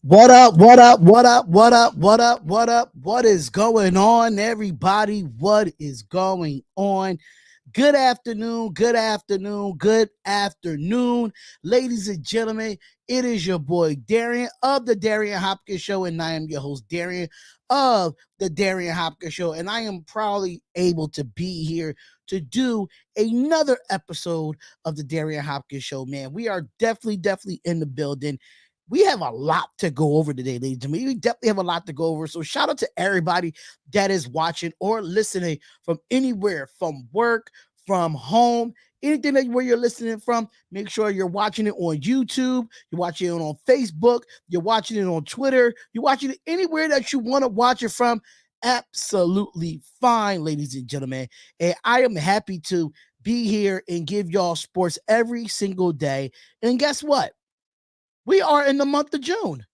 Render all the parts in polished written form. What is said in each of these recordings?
What up? What up? What up? What up? What up? What up? What is going on, everybody? What is going on? Good afternoon. Good afternoon. Good afternoon, ladies and gentlemen. It is your boy Darion of the Darion Hopkins Show, and I am your host Darion of the Darion Hopkins Show, and I am proudly able to be here to do another episode of the Darion Hopkins Show. Man, we are definitely in the building. We have a lot to go over today, ladies and gentlemen. We definitely have a lot to go over. So shout out to everybody that is watching or listening from anywhere, from work, from home, anything that where you're listening from. Make sure you're watching it on YouTube, you're watching it on Facebook, you're watching it on Twitter, you're watching it anywhere that you want to watch it from. Absolutely fine, ladies and gentlemen. And I am happy to be here and give y'all sports every single day. And guess what? We are in the month of June.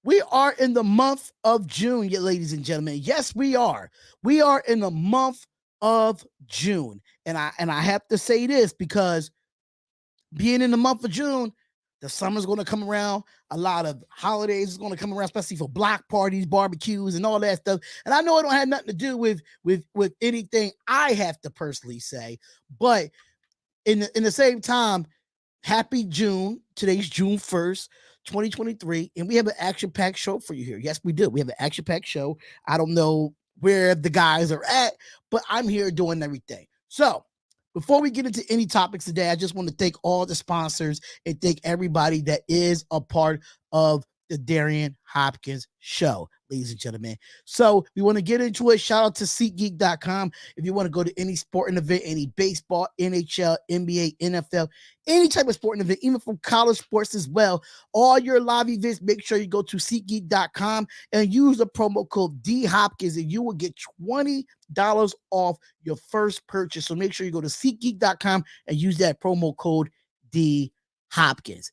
We are in the month of June, ladies and gentlemen. Yes, we are. We are in the month of June. And I have to say this because being in the month of June, the summer's going to come around. A lot of holidays is going to come around, especially for block parties, barbecues, and all that stuff. And I know it don't have nothing to do with anything I have to personally say, but in the same time, happy June. Today's June 1st, 2023. And we have an action-packed show for you here. Yes, we do. We have an action-packed show. I don't know where the guys are at, but I'm here doing everything. So before we get into any topics today, I just want to thank all the sponsors and thank everybody that is a part of the Darion Hopkins Show, ladies and gentlemen. So we want to get into it. Shout out to SeatGeek.com. If you want to go to any sporting event, any baseball, NHL, NBA, NFL, any type of sporting event, even from college sports as well, all your live events, make sure you go to SeatGeek.com and use the promo code DHopkins and you will get $20 off your first purchase. So make sure you go to SeatGeek.com and use that promo code DHopkins.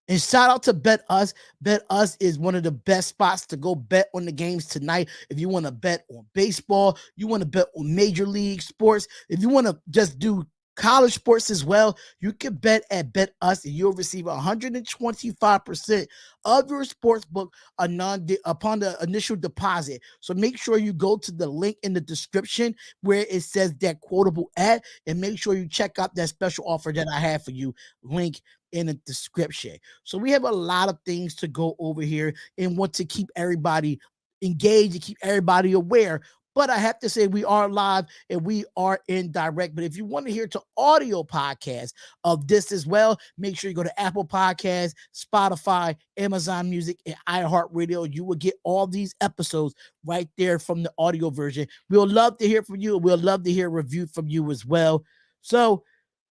And shout out to Bet Us. Bet Us is one of the best spots to go bet on the games tonight. If you want to bet on baseball, you want to bet on major league sports, if you want to just do college sports as well, you can bet at Bet Us and you'll receive 125% of your sports book upon the initial deposit. So make sure you go to the link in the description where it says that quotable ad and make sure you check out that special offer that I have for you. Link in the description. So we have a lot of things to go over here and want to keep everybody engaged and keep everybody aware. But I have to say we are live and we are in direct. But if you want to hear to audio podcast of this as well, make sure you go to Apple Podcasts, Spotify, Amazon Music, and iHeartRadio. You will get all these episodes right there from the audio version. We'll love to hear from you. We'll love to hear a review from you as well. So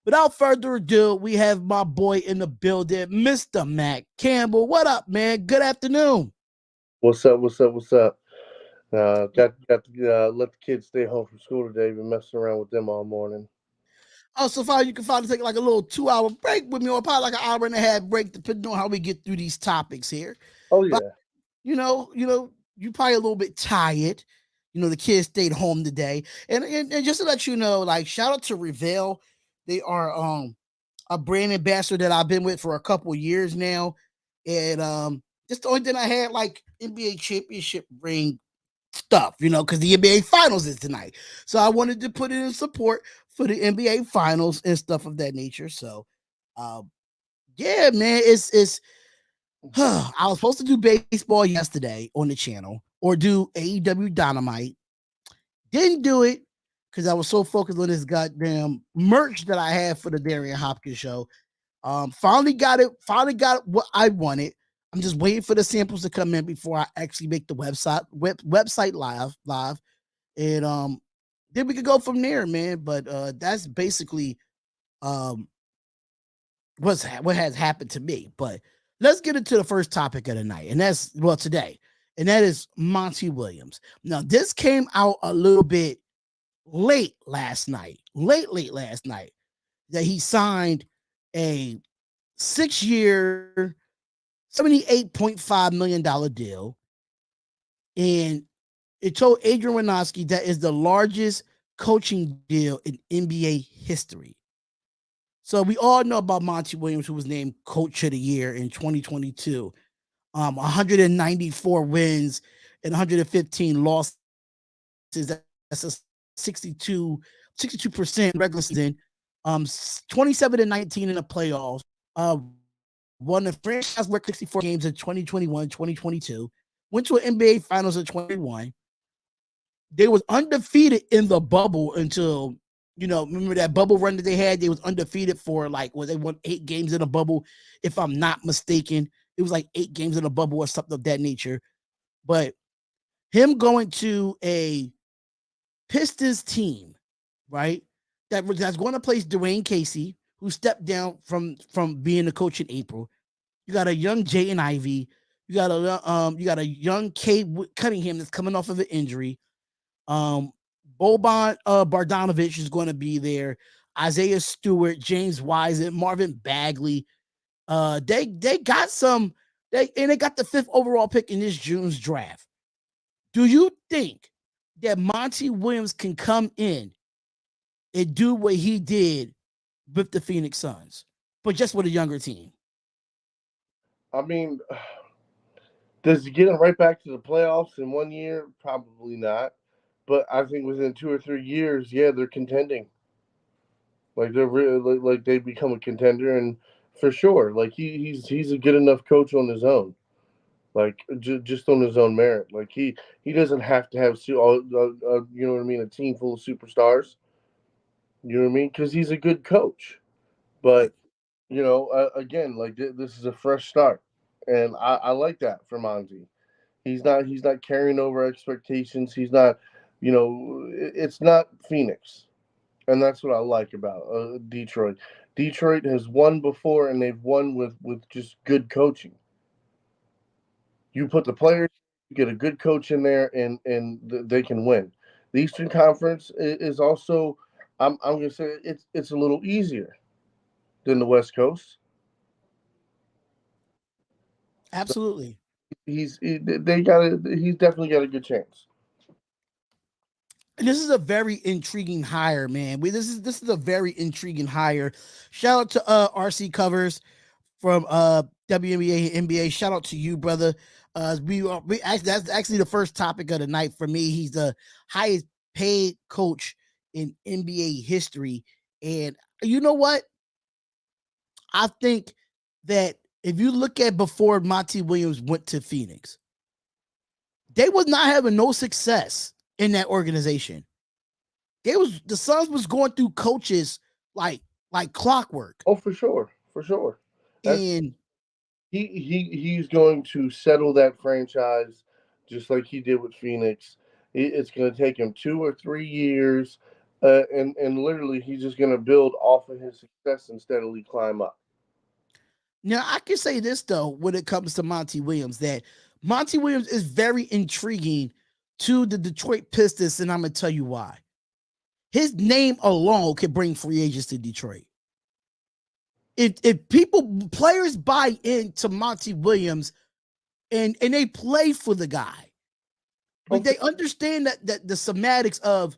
without further ado, we have my boy in the building, Mr. Matt Campbell. What up, man? Good afternoon. What's up? Got to let the kids stay home from school today. Been messing around with them all morning. Oh, so far you can finally take like a little 2-hour break with me, or probably like an hour and a half break, depending on how we get through these topics here. Oh yeah. But you probably a little bit tired. The kids stayed home today, and just to let you know, like shout out to Reveal. They are a brand ambassador that I've been with for a couple of years now, and just the only thing I had like NBA championship ring stuff, because the NBA finals is tonight. So I wanted to put it in support for the NBA finals and stuff of that nature. So yeah, man, it's I was supposed to do baseball yesterday on the channel or do AEW Dynamite. Didn't do it because I was so focused on this goddamn merch that I had for the Darion Hopkins Show. Finally got what I wanted. I'm just waiting for the samples to come in before I actually make the website live. And then we could go from there, man. But that's basically what has happened to me. But let's get into the first topic of the night, and that's today, and that is Monty Willams. Now, this came out a little bit late last night, that he signed a 6-year, $78.5 million deal. And it told Adrian Wojnarowski that is the largest coaching deal in NBA history. So we all know about Monty Williams, who was named Coach of the Year in 2022. 194 wins and 115 losses. That's a 62% regular season. 27-19 in the playoffs. Won the franchise record 64 games in 2021, 2022. Went to an NBA Finals in 2021. They was undefeated in the bubble until, remember that bubble run that they had? They was undefeated for they won 8 games in a bubble, if I'm not mistaken. It was like 8 games in a bubble or something of that nature. But him going to a Pistons team, right? That's going to place Dwayne Casey, who stepped down from being the coach in April. You got a young Jaden Ivey. You got a young Kate Cunningham that's coming off of an injury. Boban Bogdanovic is going to be there. Isaiah Stewart, James Wiseman, Marvin Bagley. They got some. They got the 5th overall pick in this June's draft. Do you think that Monty Williams can come in and do what he did with the Phoenix Suns, but just with a younger team? I mean, does he get them right back to the playoffs in 1 year? Probably not. But I think within 2 or 3 years, yeah, they're contending. Like they're really like they become a contender, and for sure, like he's a good enough coach on his own. Like just on his own merit. Like he doesn't have to have you know what I mean, a team full of superstars. You know what I mean? Because he's a good coach. Right. But again, like this is a fresh start, and I like that for Monty. He's not carrying over expectations. He's not, it's not Phoenix, and that's what I like about Detroit. Detroit has won before, and they've won with just good coaching. You put the players, you get a good coach in there, and they can win. The Eastern Conference is also, I'm gonna say it's a little easier than the West Coast. So Absolutely. he's definitely got a good chance. And this is a very intriguing hire, man. This is a very intriguing hire. Shout out to RC Covers from WNBA and NBA. Shout out to you, brother. We actually, that's actually the first topic of the night for me. He's the highest paid coach in NBA history, and you know what? I think that if you look at before Monty Williams went to Phoenix, they was not having no success in that organization. The Suns was going through coaches like clockwork. Oh, for sure, for sure. That's And he's going to settle that franchise just like he did with Phoenix. It's going to take him 2 or 3 years, and literally he's just going to build off of his success and steadily climb up. now I can say this though, when it comes to Monty Williams, that Monty Williams is very intriguing to the Detroit Pistons, and I'm gonna tell you why. His name alone can bring free agents to Detroit. If players buy into Monty Williams and they play for the guy, Oh, but they understand that the semantics of,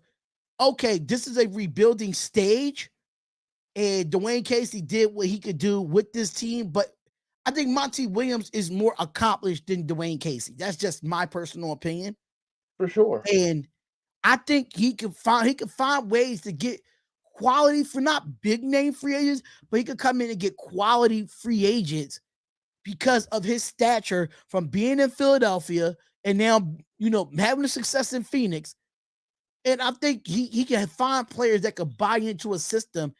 okay, this is a rebuilding stage, and Dwayne Casey did what he could do with this team, but I think Monty Williams is more accomplished than Dwayne Casey. That's just my personal opinion. for sure, And I think he can find ways to get quality for not big name free agents, but he could come in and get quality free agents because of his stature from being in Philadelphia and now having the success in Phoenix. And I think he can find players that could buy into a system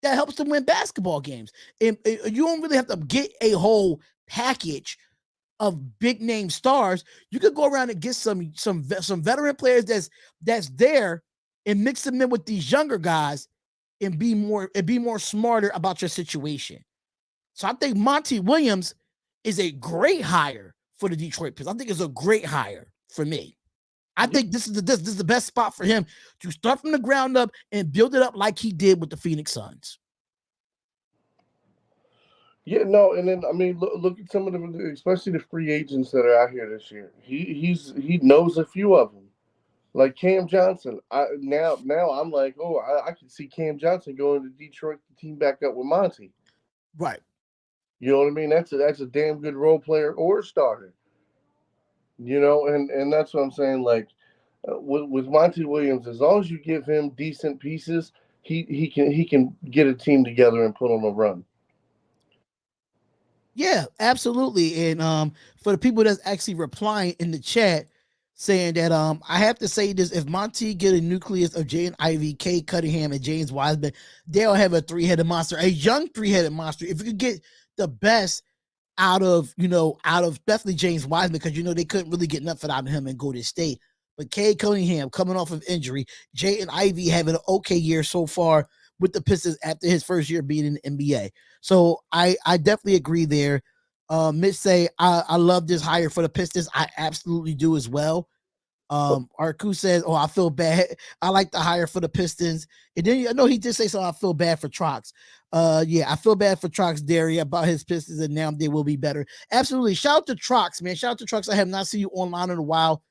that helps them win basketball games. And you don't really have to get a whole package of big name stars. You could go around and get some veteran players that's there and mix them in with these younger guys and be more smarter about your situation. So I think Monty Williams is a great hire for the Detroit Pistons. I think it's a great hire for me. I think this is the best spot for him to start from the ground up and build it up like he did with the Phoenix Suns. yeah, no, and then I mean, look at some of the, especially the free agents that are out here this year. He knows a few of them, like Cam Johnson. Now I'm like, oh, I can see Cam Johnson going to Detroit to team back up with Monty. Right. You know what I mean? That's a damn good role player or starter. And that's what I'm saying. Like with Monty Williams, as long as you give him decent pieces, he can get a team together and put on a run. Yeah, absolutely. And for the people that's actually replying in the chat saying that I have to say this, if Monty get a nucleus of Jaden Ivey, K Cunningham, and James Wiseman, they'll have a three-headed monster, a young three-headed monster. If you could get the best out of definitely James Wiseman, because they couldn't really get nothing out of him in Golden State. But Cade Cunningham coming off of injury, Jaden Ivey having an okay year so far with the Pistons after his first year being in the NBA. So I definitely agree there. Mitch say I love this hire for the Pistons. I absolutely do as well. Arku says, "Oh, I feel bad. I like the hire for the Pistons." And then I know he did say something. I feel bad for Trox. Yeah, I feel bad for Trox Darion about his Pistons, and now they will be better. Absolutely. Shout out to Trox, man. Shout out to Trox. I have not seen you online in a while.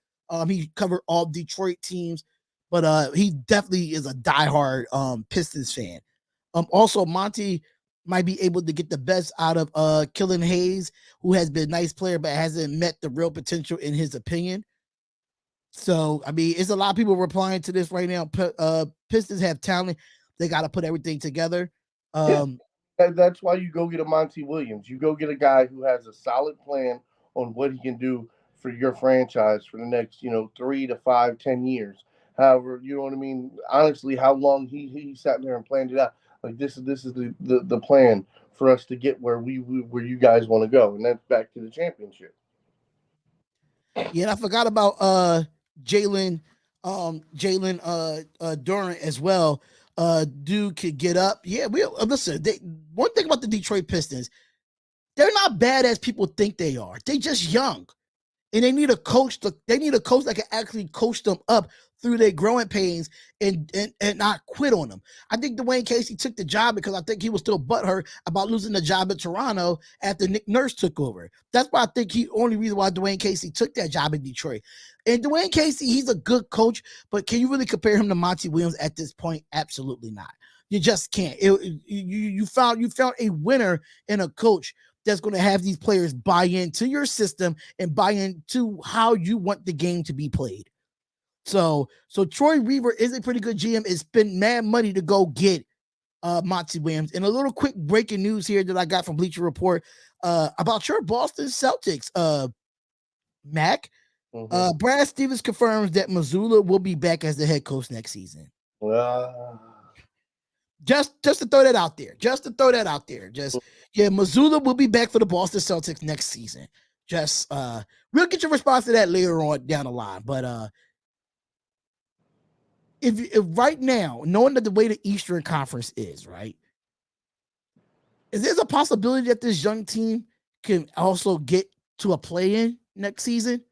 He covered all Detroit teams, but he definitely is a diehard Pistons fan. Also Monty might be able to get the best out of Killian Hayes, who has been a nice player but hasn't met the real potential in his opinion. So, I mean, it's a lot of people replying to this right now. Pistons have talent. They got to put everything together. Yeah, that's why you go get a Monty Williams. You go get a guy who has a solid plan on what he can do for your franchise for the next, 3 to 5, 10 years. However, you know what I mean. Honestly, how long he sat there and planned it out. Like this is the plan for us to get where where you guys want to go, and that's back to the championship. Yeah, and I forgot about Jalen Durant as well. Dude could get up. Yeah, we listen. One thing about the Detroit Pistons, they're not bad as people think they are. They just young. And they need a coach. They need a coach that can actually coach them up through their growing pains and not quit on them. I think Dwayne Casey took the job because I think he was still butthurt about losing the job at Toronto after Nick Nurse took over. That's why I think only reason why Dwayne Casey took that job in Detroit. And Dwayne Casey, he's a good coach, but can you really compare him to Monty Williams at this point? Absolutely not. You just can't. You found a winner in a coach that's going to have these players buy into your system and buy into how you want the game to be played. So Troy Weaver is a pretty good GM. It's spent mad money to go get Monty Williams. And a little quick breaking news here that I got from Bleacher Report about your Boston Celtics, Mac. Brad Stevens confirms that Mazzulla will be back as the head coach next season. Just to throw that out there. Mazzulla will be back for the Boston Celtics next season. We'll get your response to that later on down the line. But if right now, knowing that the way the Eastern Conference is, right, is there a possibility that this young team can also get to a play-in next season?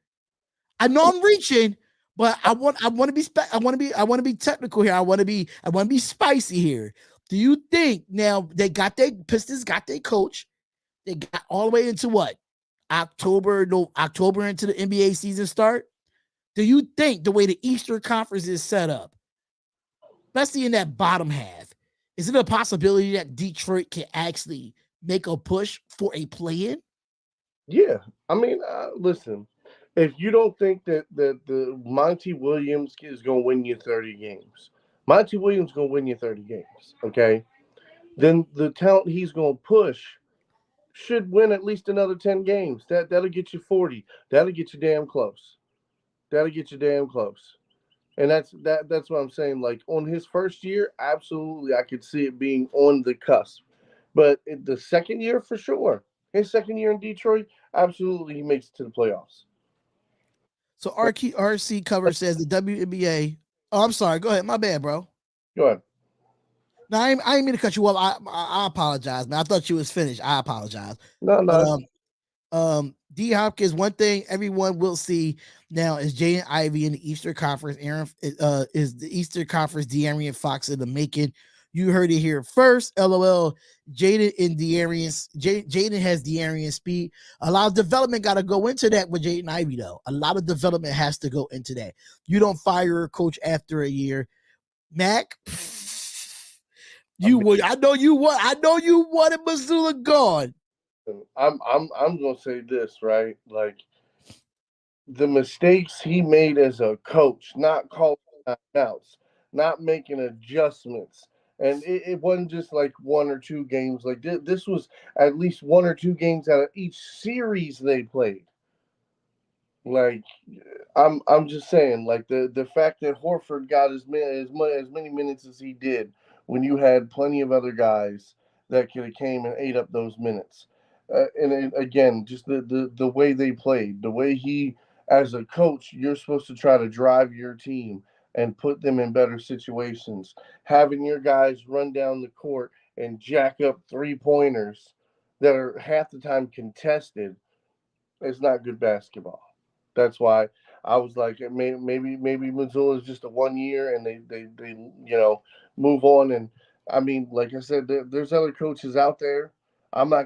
I know I'm reaching, but I want to be technical here. I want to be spicy here. Do you think now Pistons got their coach? They got all the way into what? October into the NBA season start. Do you think the way the Eastern Conference is set up, especially in that bottom half, is it a possibility that Detroit can actually make a push for a play-in? Yeah, I mean, listen. If you don't think that the Monty Williams is going to win you 30 games, Monty Williams going to win you 30 games, okay? Then the talent he's going to push should win at least another 10 games. That'll get you 40. That'll get you damn close. And that's what I'm saying. Like on his first year, absolutely, I could see it being on the cusp. But the second year, for sure, his second year in Detroit, absolutely, he makes it to the playoffs. So RC cover says the WNBA. Oh, I'm sorry. Go ahead. My bad, bro. Go ahead. No, I ain't mean to cut you off. I apologize, man. I thought you was finished. I apologize. No. But D Hopkins, one thing everyone will see now is Jaden Ivey in the Eastern Conference. Aaron is the Eastern Conference De'Aaron Fox in the making. You heard it here first. LOL. Jaden has De'Aaron speed. A lot of development got to go into that with Jaden Ivey, though. A lot of development has to go into that. You don't fire a coach after a year. Mac, I know you wanted Mazzulla gone. I'm gonna say this, right? Like the mistakes he made as a coach, not calling timeouts, not making adjustments. And it wasn't just like one or two games. Like this was at least one or two games out of each series they played. Like I'm just saying, like the fact that Horford got as many minutes as he did when you had plenty of other guys that could have came and ate up those minutes. Again, just the way they played, the way he, as a coach, you're supposed to try to drive your team and put them in better situations. Having your guys run down the court and jack up 3 pointers that are half the time contested is not good basketball. That's why I was like, maybe Missoula is just a 1 year, and they move on. And I mean, like I said, there's other coaches out there. I'm not.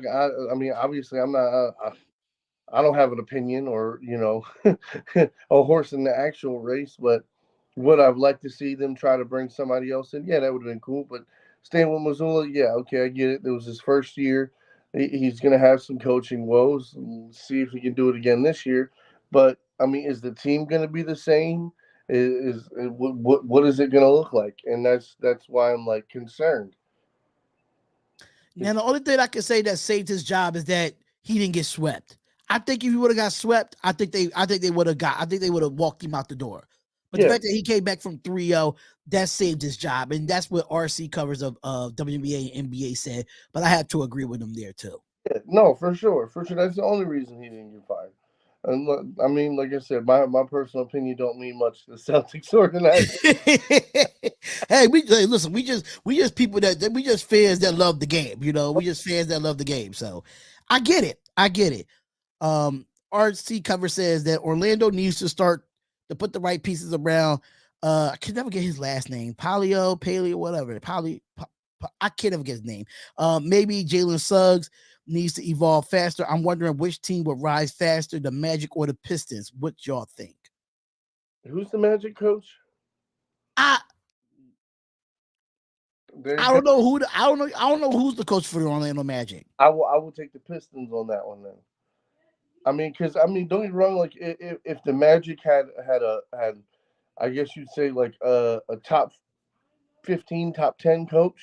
I mean, obviously, I'm not. I don't have an opinion or a horse in the actual race, but would I've liked to see them try to bring somebody else in? Yeah, that would have been cool. But staying with Missoula, yeah, okay, I get it. It was his first year. He's going to have some coaching woes. See if he can do it again this year. But I mean, is the team going to be the same? What is it going to look like? And that's why I'm like concerned. Now, the only thing I can say that saved his job is that he didn't get swept. I think if he would have got swept, I think they would have walked him out the door. But the Yeah, fact that he came back from 3-0, that saved his job. And that's what RC covers of WNBA and NBA said. But I have to agree with him there too. yeah, no, for sure, for sure. That's the only reason he didn't get fired. And look, I mean, like I said, my personal opinion don't mean much to the Celtics organization. Hey, listen. We just people that we just fans that love the game. You know, we just fans that love the game. So, I get it. I get it. RC cover says that Orlando needs to start to put the right pieces around. I can never get his last name. Paleo, whatever. I can't ever get his name. Maybe Jalen Suggs needs to evolve faster. I'm wondering which team would rise faster, the Magic or the Pistons. What y'all think? Who's the Magic coach? I There you I go. don't know who I don't know who's the coach for the Orlando Magic. I will take the Pistons on that one then. I mean, because I mean, don't get me wrong. Like, if the Magic had, I guess you'd say like a top 15, top 10 coach,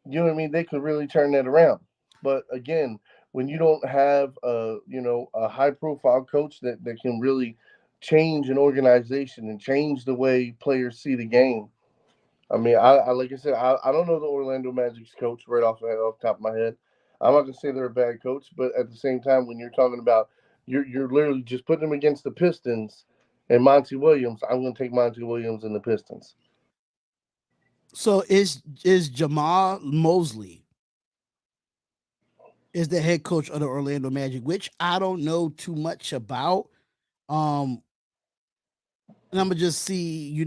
you know what I mean? They could really turn that around. But again, when you don't have a high profile coach that can really change an organization and change the way players see the game. I mean, I like I said, I don't know the Orlando Magic's coach right off the top of my head. I'm not gonna say they're a bad coach, but at the same time, when you're talking about you're literally just putting them against the Pistons and Monty Williams, I'm gonna take Monty Williams and the Pistons. So is Jamal Mosley is the head coach of the Orlando Magic, which I don't know too much about. Um, and I'm gonna just see,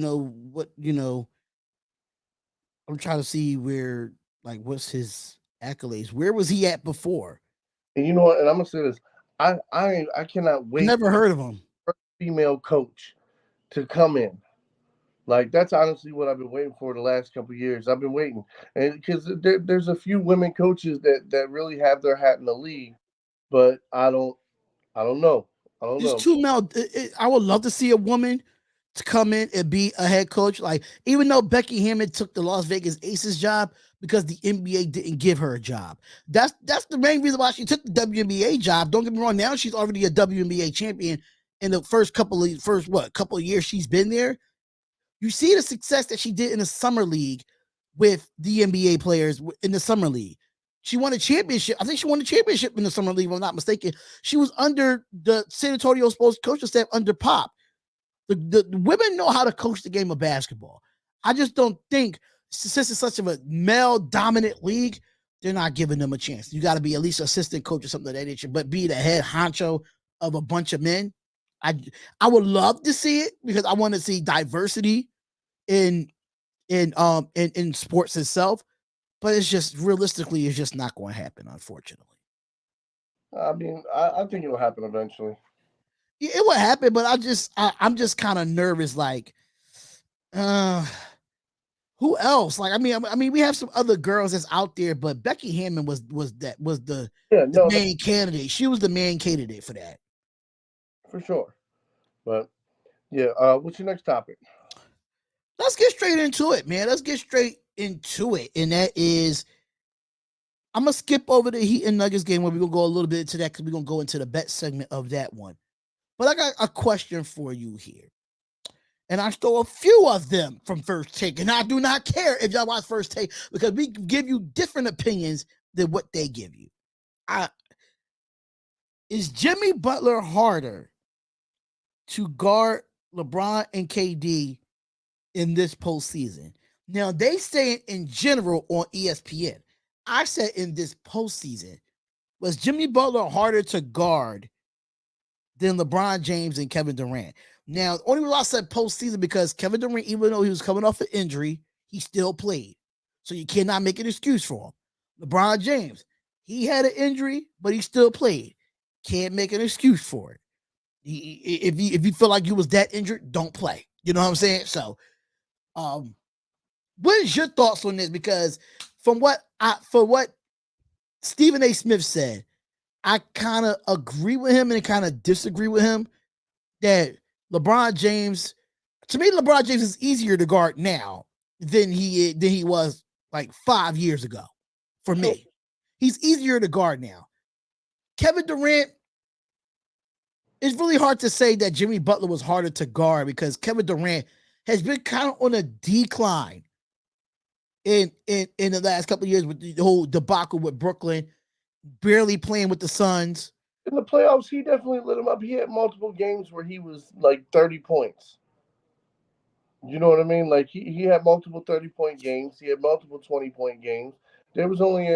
I'm trying to see where, like, what's his accolades? Where was he at before? And you know what? And I'm gonna say this: I cannot I wait never heard of him. for a female coach to come in. Like that's honestly what I've been waiting for the last couple of years. I've been waiting, and because there's a few women coaches that really have their hat in the league, but I don't know. I don't There's know. two male. I would love to see a woman to come in and be a head coach. Like, even though Becky Hammond took the Las Vegas Aces job because the NBA didn't give her a job. That's the main reason why she took the WNBA job. Don't get me wrong. Now she's already a WNBA champion. In the couple of years she's been there, you see the success that she did in the summer league with the NBA players in the summer league. She won a championship. I think she won a championship in the summer league, if I'm not mistaken. She was under the San Antonio Spurs coaching staff under Pop. The women know how to coach the game of basketball. I just don't think, since it's such of a male dominant league, they're not giving them a chance. You got to be at least assistant coach or something of that nature, but be the head honcho of a bunch of men. I I would love to see it because I want to see diversity in in sports itself, but it's just realistically, it's just not going to happen, unfortunately. I mean, I think it'll happen eventually. Yeah, it will happen, but I'm just kind of nervous. Like, uh, Who else? Like, I mean, we have some other girls that's out there, but Becky Hammond was the No, main candidate. She was the main candidate for that. for sure. But yeah, what's your next topic? Let's get straight into it, man. Let's get straight into it, and that is, I'm gonna skip over the Heat and Nuggets game where we're gonna go a little bit into that because we're gonna go into the bet segment of that one. But I got a question for you here. And I stole a few of them from First Take. And I do not care if y'all watch First Take because we give you different opinions than what they give you. Is Jimmy Butler harder to guard LeBron and KD in this postseason? Now, they say it in general on ESPN. I said in this postseason, was Jimmy Butler harder to guard than LeBron James and Kevin Durant? Now, the only reason I said postseason because Kevin Durant, even though he was coming off an injury, he still played. So you cannot make an excuse for him. LeBron James, he had an injury, but he still played. Can't make an excuse for it. If you feel like you was that injured, don't play. You know what I'm saying? So, what is your thoughts on this? Because for what Stephen A. Smith said, I kind of agree with him and kind of disagree with him that LeBron James, to me, LeBron James is easier to guard now than he was like 5 years ago. For me, he's easier to guard now. Kevin Durant, it's really hard to say that Jimmy Butler was harder to guard because Kevin Durant has been kind of on a decline in the last couple of years with the whole debacle with Brooklyn, barely playing with the Suns. In the playoffs, he definitely lit him up. He had multiple games where he was like 30 points. You know what I mean? Like he had multiple 30-point games. He had multiple 20-point games. There was only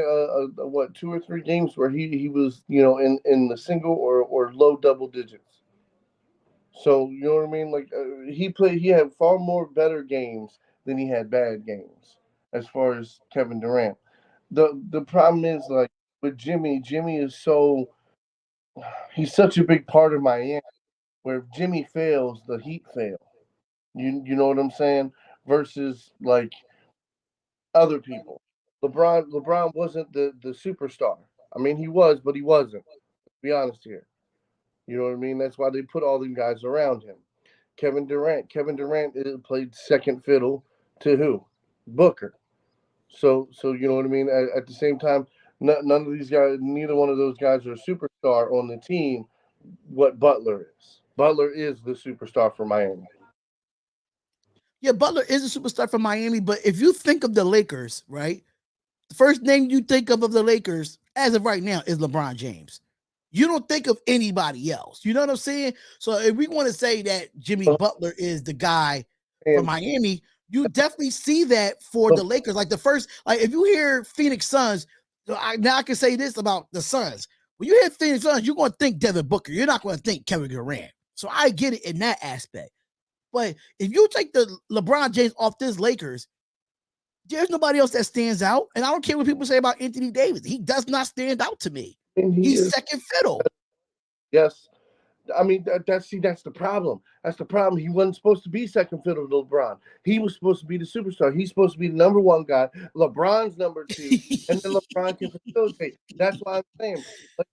what 2 or 3 games where he was in the single or low double digits. So you know what I mean? Like he had far more better games than he had bad games as far as Kevin Durant. The problem is like with Jimmy. Jimmy is he's such a big part of Miami. Where if Jimmy fails, the Heat fail. You know what I'm saying? Versus like other people. LeBron wasn't the superstar. I mean he was, but he wasn't. Let's be honest here. You know what I mean? That's why they put all these guys around him. Kevin Durant. Kevin Durant played second fiddle to who? Booker. So you know what I mean. At the same time, none of these guys, neither one of those guys are a superstar on the team. What Butler is. Butler is the superstar for Miami. Yeah, Butler is a superstar for Miami, but if you think of the Lakers, right? The first name you think of the Lakers as of right now is LeBron James. You don't think of anybody else. You know what I'm saying? So if we want to say that Jimmy Butler is the guy for Miami, you definitely see that for the Lakers. Like the first, like if you hear Phoenix Suns, now I can say this about the Suns. When you hear Phoenix Suns, you're going to think Devin Booker. You're not going to think Kevin Durant. So I get it in that aspect. But if you take the LeBron James off this Lakers, there's nobody else that stands out. And I don't care what people say about Anthony Davis. He does not stand out to me. He's second fiddle. Yes. I mean, that's the problem. That's the problem. He wasn't supposed to be second fiddle to LeBron. He was supposed to be the superstar. He's supposed to be the number one guy. LeBron's number two, and then LeBron can facilitate. That's why I'm saying, like,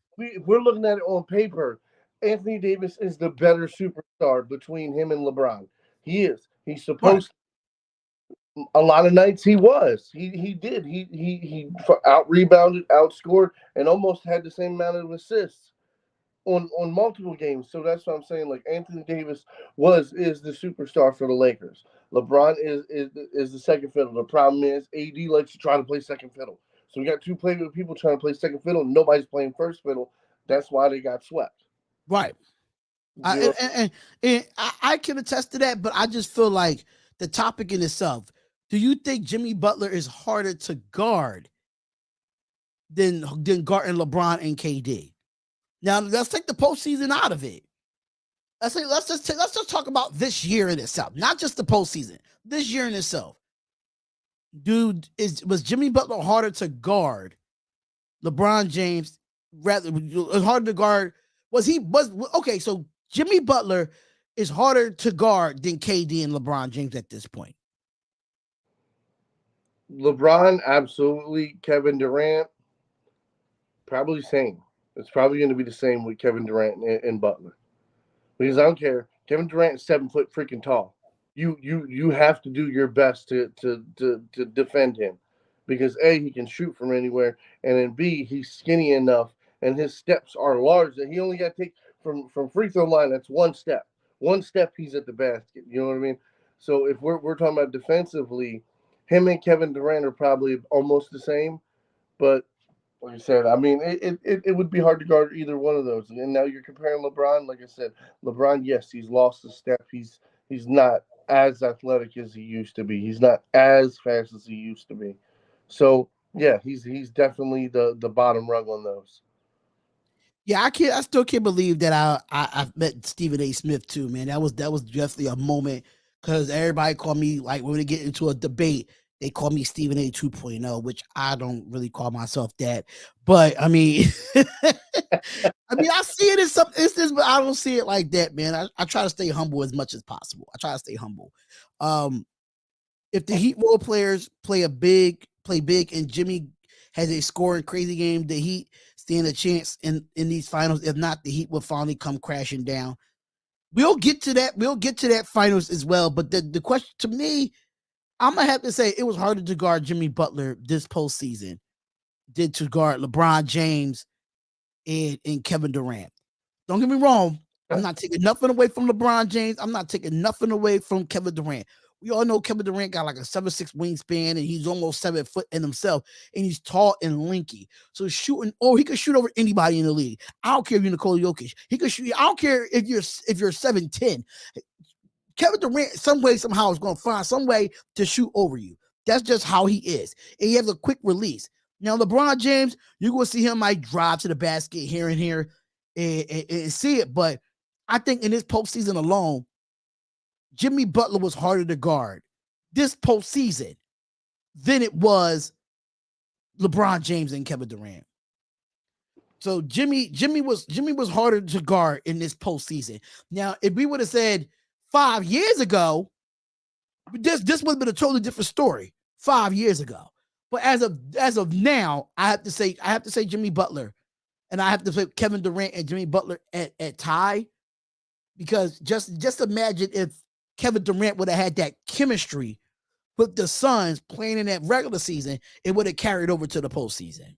we're looking at it on paper. Anthony Davis is the better superstar between him and LeBron. He is. He's supposed. Right. A lot of nights he was. He did. He out rebounded, outscored, and almost had the same amount of assists on multiple games. So that's what I'm saying. Like Anthony Davis is the superstar for the Lakers. LeBron is the second fiddle. The problem is AD likes to try to play second fiddle. So we got two people trying to play second fiddle. Nobody's playing first fiddle. That's why they got swept. Right. And I can attest to that, but I just feel like the topic in itself. Do you think Jimmy Butler is harder to guard than guarding LeBron and KD? Now let's take the postseason out of it. Let's just talk about this year in itself, not just the postseason. This year in itself, dude, was Jimmy Butler harder to guard LeBron James? Rather, harder to guard. Was okay? So Jimmy Butler is harder to guard than KD and LeBron James at this point. LeBron, absolutely. Kevin Durant, probably same. It's probably going to be the same with Kevin Durant and Butler. Because I don't care. Kevin Durant's 7 foot freaking tall. You have to do your best to defend him, because A, he can shoot from anywhere, and then B, he's skinny enough and his steps are large that he only got to take from free throw line. That's one step. One step, he's at the basket. You know what I mean? So if we're talking about defensively, him and Kevin Durant are probably almost the same, but like I said, I mean, it would be hard to guard either one of those. And now you're comparing LeBron. Like I said, LeBron, yes, he's lost a step. He's not as athletic as he used to be. He's not as fast as he used to be. So yeah, he's definitely the bottom rung on those. Yeah, I still can't believe that I met Stephen A. Smith too, man. That was definitely a moment because everybody called me like when we get into a debate, they call me Stephen A. 2.0, which I don't really call myself that. But I mean, I mean, I see it in some instances, but I don't see it like that, man. I try to stay humble as much as possible. I try to stay humble. Um, if the Heat role players play big, and Jimmy has a scoring crazy game, the Heat stand a chance in these finals. If not, the Heat will finally come crashing down. We'll get to that. We'll get to that finals as well. But the question to me, I'm gonna have to say it was harder to guard Jimmy Butler this postseason than to guard LeBron James and Kevin Durant. Don't get me wrong. I'm not taking nothing away from LeBron James. I'm not taking nothing away from Kevin Durant. We all know Kevin Durant got like a 7'6" wingspan, and he's almost 7 foot in himself, and he's tall and lanky. So shooting, he could shoot over anybody in the league. I don't care if you're Nikola Jokic. He could shoot. I don't care if you're 7'10". Kevin Durant, some way, somehow, is going to find some way to shoot over you. That's just how he is. And he has a quick release. Now, LeBron James, you're going to see him might drive to the basket here and here and see it. But I think in this postseason alone, Jimmy Butler was harder to guard this postseason than it was LeBron James and Kevin Durant. So Jimmy was harder to guard in this postseason. Now, if we would have said 5 years ago, this would have been a totally different story 5 years ago. But as of now, I have to say Jimmy Butler, and I have to say Kevin Durant and Jimmy Butler at tie, because just imagine if Kevin Durant would have had that chemistry with the Suns playing in that regular season, it would have carried over to the postseason.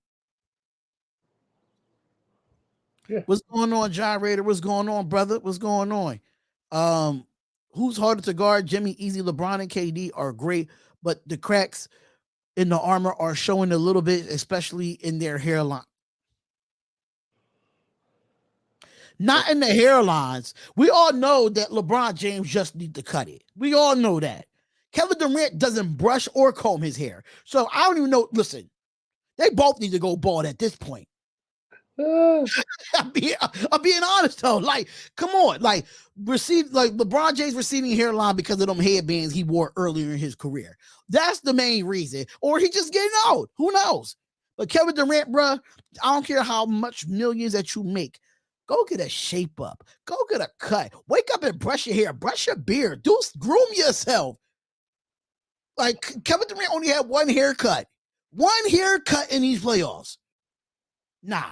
Yeah. What's going on, John Raider? What's going on, brother? What's going on? Who's harder to guard? Jimmy, Easy, LeBron, and KD are great, but the cracks in the armor are showing a little bit, especially in their hairline. Not in the hairlines. We all know that LeBron James just need to cut it. We all know that. Kevin Durant doesn't brush or comb his hair. So I don't even know. Listen, they both need to go bald at this point. I'm being honest though. Like, come on. Like LeBron James receding hairline because of them headbands he wore earlier in his career. That's the main reason. Or he just getting old. Who knows? But Kevin Durant, bro, I don't care how much millions that you make. Go get a shape up. Go get a cut. Wake up and brush your hair. Brush your beard. Groom yourself. Like, Kevin Durant only had one haircut. One haircut in these playoffs. Nah.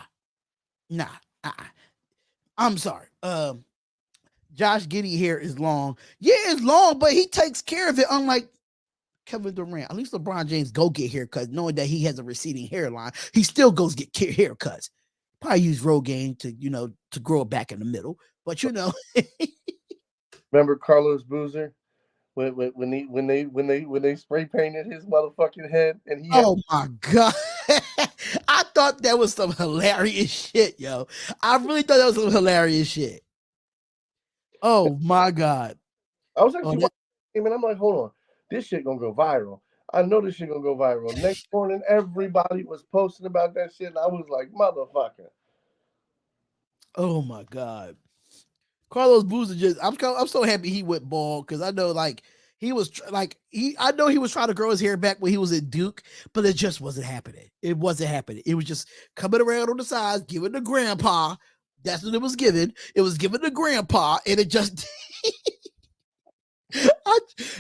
I'm sorry. Josh Giddey hair is long. Yeah, it's long, but he takes care of it, unlike Kevin Durant. At least LeBron James go get haircuts, knowing that he has a receding hairline. He still goes get haircuts. Probably use Rogaine to grow it back in the middle. But Remember Carlos Boozer when they spray painted his motherfucking head and he oh my god. I thought that was some hilarious shit, yo. I really thought that was some hilarious shit. Oh my god. I was actually watching him and I'm like, hold on, this shit gonna go viral. I know this shit gonna go viral. Next morning, everybody was posting about that shit, and I was like, motherfucker. Oh my god. Carlos Boozer I'm so happy he went bald, because I know he was I know he was trying to grow his hair back when he was at Duke, but it just wasn't happening. It wasn't happening. It was just coming around on the sides, giving to grandpa. That's what it was given. It was given to grandpa, and it just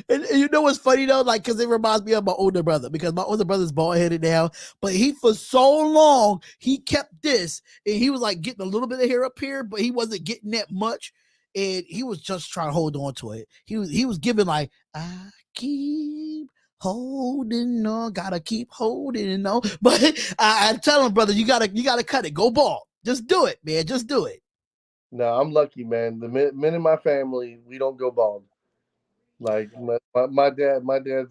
And you know what's funny though? Like, because it reminds me of my older brother, because my older brother's bald headed now, but he for so long he kept this, and he was like getting a little bit of hair up here, but he wasn't getting that much, and he was just trying to hold on to it. He was giving like, I keep holding on, gotta keep holding on. But I tell him, brother, you gotta cut it, go bald, just do it, man, just do it. No, I'm lucky, man. The men in my family, we don't go bald. Like my dad's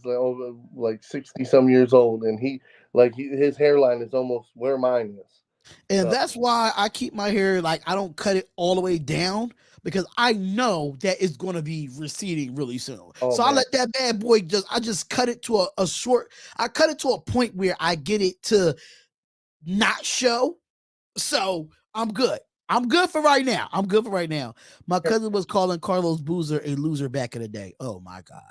like over like 60 some years old, and his hairline is almost where mine is. And So, that's why I keep my hair like I don't cut it all the way down because I know that it's going to be receding really soon. oh So I man, let that bad boy I just cut it to a short, I cut it to a point where I get it to not show. So I'm good. I'm good for right now. I'm good for right now. My cousin was calling Carlos Boozer a loser back in the day. Oh my God.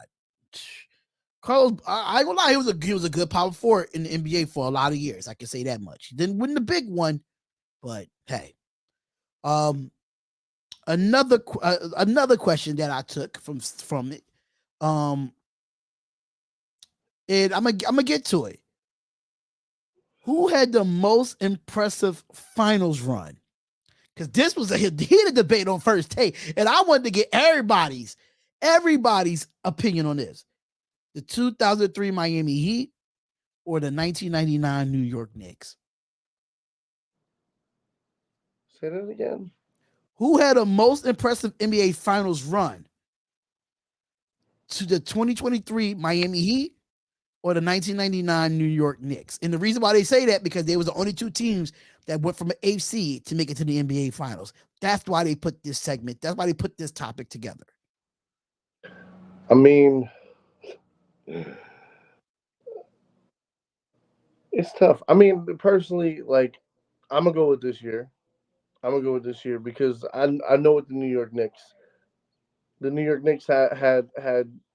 Carlos, I ain't gonna lie, he was a good power forward in the NBA for a lot of years. I can say that much. He didn't win the big one, but hey, um, another question that I took from it, um, and I'm gonna get to it. Who had the most impressive finals run? Because this was a heated debate on First Take, and I wanted to get everybody's opinion on this: the 2003 Miami Heat or the 1999 New York Knicks. say that again. Who had a most impressive NBA Finals run? To the 2023 Miami Heat or the 1999 New York Knicks? And the reason why they say that because they was the only two teams that went from an AFC to make it to the NBA Finals. That's why they put this segment. That's why they put this topic together. I mean, it's tough. I mean, personally, like I'm gonna go with this year. I'm gonna go with this year because I know what the New York Knicks had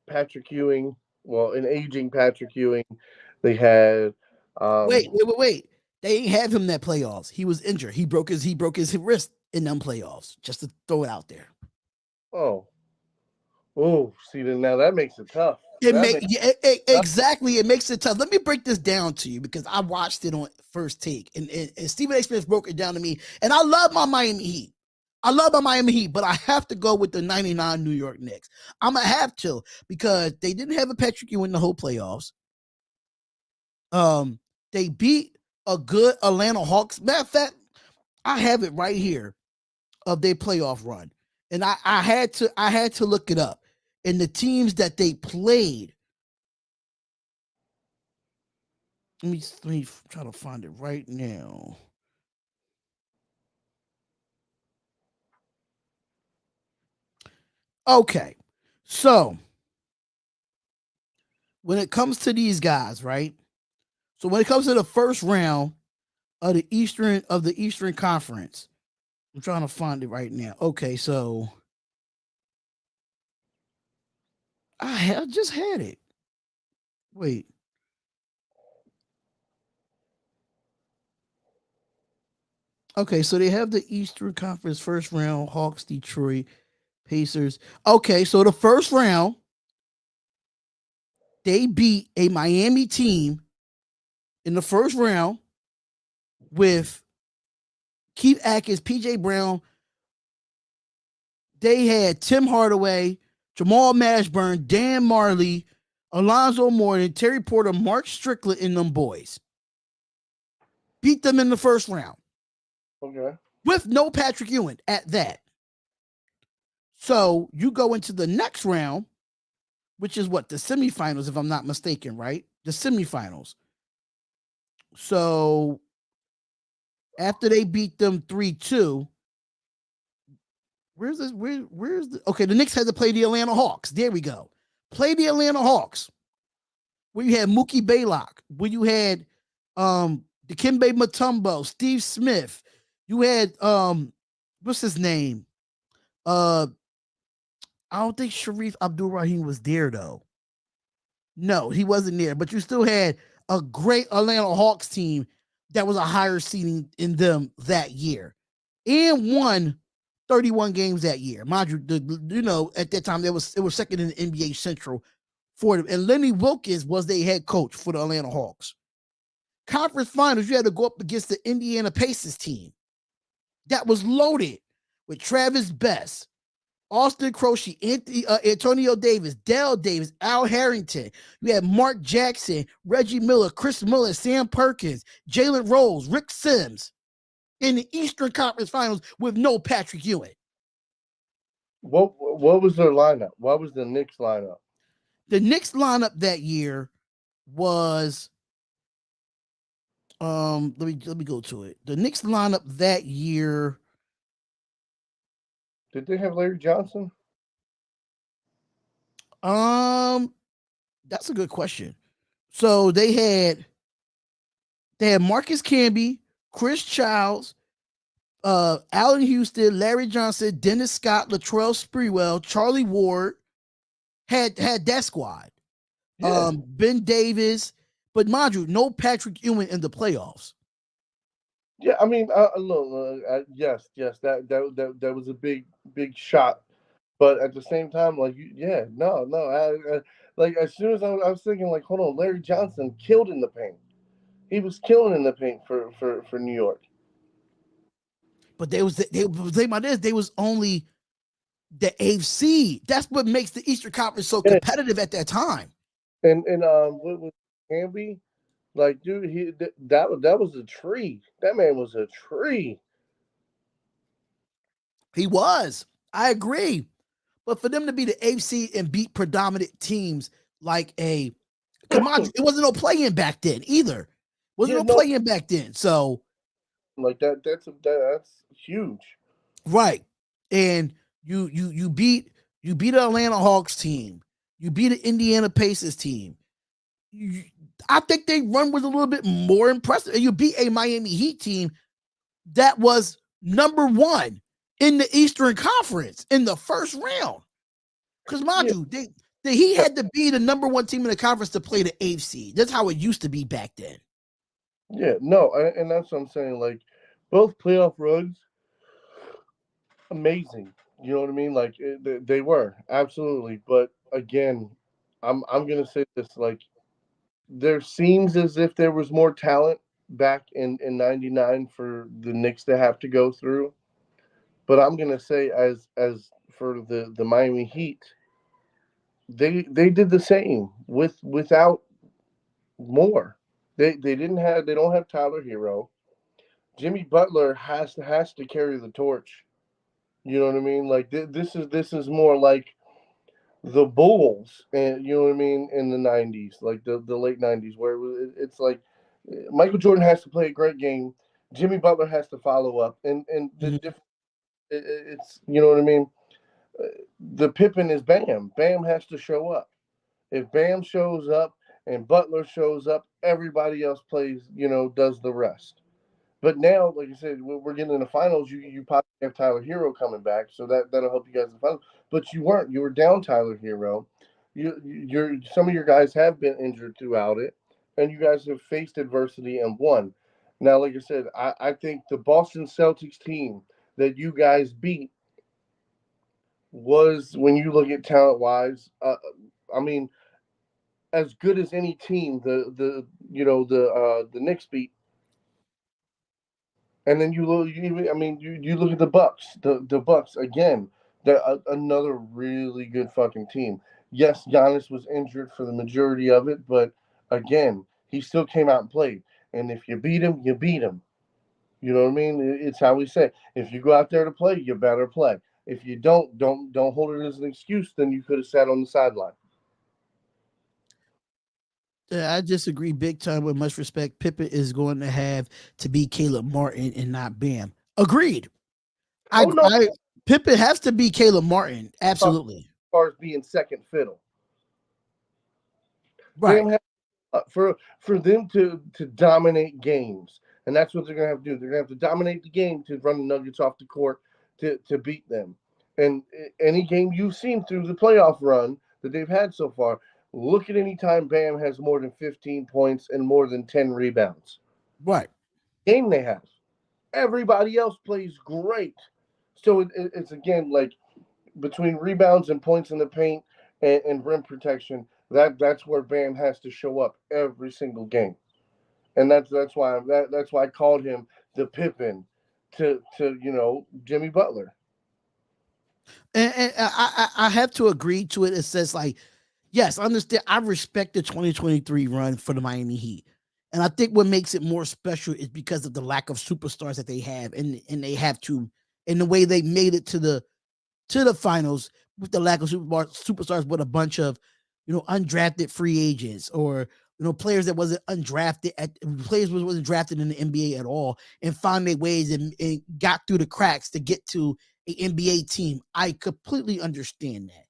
Patrick Ewing, well, an aging Patrick Ewing. They had Wait, um wait, wait, wait. They ain't have him that playoffs. He was injured. He broke his wrist in them playoffs. Just to throw it out there. oh see then now that makes it tough. It That make makes yeah, exactly. It makes it tough. Let me break this down to you because I watched it on First Take, and Stephen A. Smith broke it down to me. And I love my Miami Heat. I love my Miami Heat, but I have to go with the '99 New York Knicks. I'm gonna have to because they didn't have a Patrick Ewing the whole playoffs. Um, they beat a good Atlanta Hawks. Matter of fact, I have it right here of their playoff run, and I had to look it up. And the teams that they played, let me try to find it right now. Okay. So when it comes to these guys, right? So when it comes to the first round of the Eastern Conference, I'm trying to find it right now. Okay, so I just had it. Wait. Okay, so they have the Eastern Conference first round, Hawks, Detroit, Pacers. Okay, so the first round, they beat a Miami team in the first round with Keith Atkins, PJ Brown. They had Tim Hardaway, Jamal Mashburn, Dan Marley, Alonzo Mourning, Terry Porter, Mark Strickland, and them boys. Beat them in the first round okay. with no Patrick Ewing at that. So you go into the next round, which is what, the semifinals, if I'm not mistaken, right? The semifinals. So after they beat them 3-2, where's this? Where's the okay? The Knicks had to play the Atlanta Hawks. There we go. Play the Atlanta Hawks. Where you had Mookie Baylock, where you had Dikembe Mutombo, Steve Smith. You had what's his name? I don't think Sharif Abdul Rahim was there though. No, he wasn't there. But you still had a great Atlanta Hawks team that was a higher seeding in them that year, and won 31 games that year. Mind you, at that time, it was second in the NBA Central for them. And Lenny Wilkens was their head coach for the Atlanta Hawks. Conference finals, you had to go up against the Indiana Pacers team that was loaded with Travis Best, Austin Crochet, Antonio Davis, Dale Davis, Al Harrington. You had Mark Jackson, Reggie Miller, Chris Miller, Sam Perkins, Jalen Rose, Rick Sims in the Eastern Conference Finals with no Patrick Ewing. What was their lineup? What was the Knicks lineup? The Knicks lineup that year was let me go to it. The Knicks lineup that year. Did they have Larry Johnson? That's a good question. So they had Marcus Camby, Chris Childs, Allen Houston, Larry Johnson, Dennis Scott, Latrell Sprewell, Charlie Ward had that squad. Yeah. Ben Davis, but mind you, no Patrick Ewing in the playoffs. Yeah, I mean, look, yes, that was a big shot, but at the same time, like, like as soon as I was thinking, like, hold on, Larry Johnson killed in the paint. He was killing in the paint for New York. But they was only the AFC. That's what makes the Eastern Conference so competitive at that time. And what was Camby? Like, dude, that was a tree. That man was a tree. He was. I agree. But for them to be the AFC and beat predominant teams like it wasn't no play-in back then either. Wasn't no play-in back then. So like that's huge. Right. And you beat the Atlanta Hawks team. You beat the Indiana Pacers team. I think they run was a little bit more impressive. And you beat a Miami Heat team that was number 1 in the Eastern Conference in the first round. Because mind you, the Heat had to be the number 1 team in the conference to play the AFC. That's how it used to be back then. Yeah, no, and that's what I'm saying. Like, both playoff runs, amazing. You know what I mean? Like, they were absolutely. But again, I'm gonna say this. Like, there seems as if there was more talent back in '99 for the Knicks to have to go through. But I'm gonna say as for the Miami Heat, they did the same without more. They don't have Tyler Hero. Jimmy Butler has to carry the torch. You know what I mean? Like, this is more like the Bulls, and you know what I mean, in the '90s, like the late '90s, where it's like Michael Jordan has to play a great game, Jimmy Butler has to follow up, and the difference, it's, you know what I mean. The Pippen is Bam. Bam has to show up. If Bam shows up and Butler shows up, everybody else plays, does the rest. But now, like I said, we're getting in the finals. You probably have Tyler Hero coming back, so that'll help you guys in the finals. But you weren't. You were down Tyler Hero. Some of your guys have been injured throughout it, and you guys have faced adversity and won. Now, like I said, I think the Boston Celtics team that you guys beat was, when you look at talent wise, I mean, as good as any team the Knicks beat. And then you look at the Bucks. The Bucks again. They're another really good fucking team. Yes, Giannis was injured for the majority of it, but again, he still came out and played. And if you beat him, you beat him. You know what I mean? It's how we say. If you go out there to play, you better play. If you don't hold it as an excuse. Then you could have sat on the sideline. I disagree big time. With much respect, Pippen is going to have to be Caleb Martin and not Bam. Agreed. No, Pippen has to be Caleb Martin. Absolutely. As far as being second fiddle, right? Bam has, for them to dominate games, and that's what they're gonna have to do. They're gonna have to dominate the game to run the Nuggets off the court to beat them. And any game you've seen through the playoff run that they've had so far, look at any time Bam has more than 15 points and more than 10 rebounds. Right. Game they have. Everybody else plays great. So it's again like between rebounds and points in the paint and rim protection. That's where Bam has to show up every single game, and that's why I called him the Pippin to Jimmy Butler. And I have to agree to it. It says like, yes, I understand. I respect the 2023 run for the Miami Heat. And I think what makes it more special is because of the lack of superstars that they have, and they have to, in the way they made it to the finals with the lack of superstars with a bunch of, undrafted free agents, or players that wasn't undrafted players wasn't drafted in the NBA at all, and found their ways and got through the cracks to get to an NBA team. I completely understand that.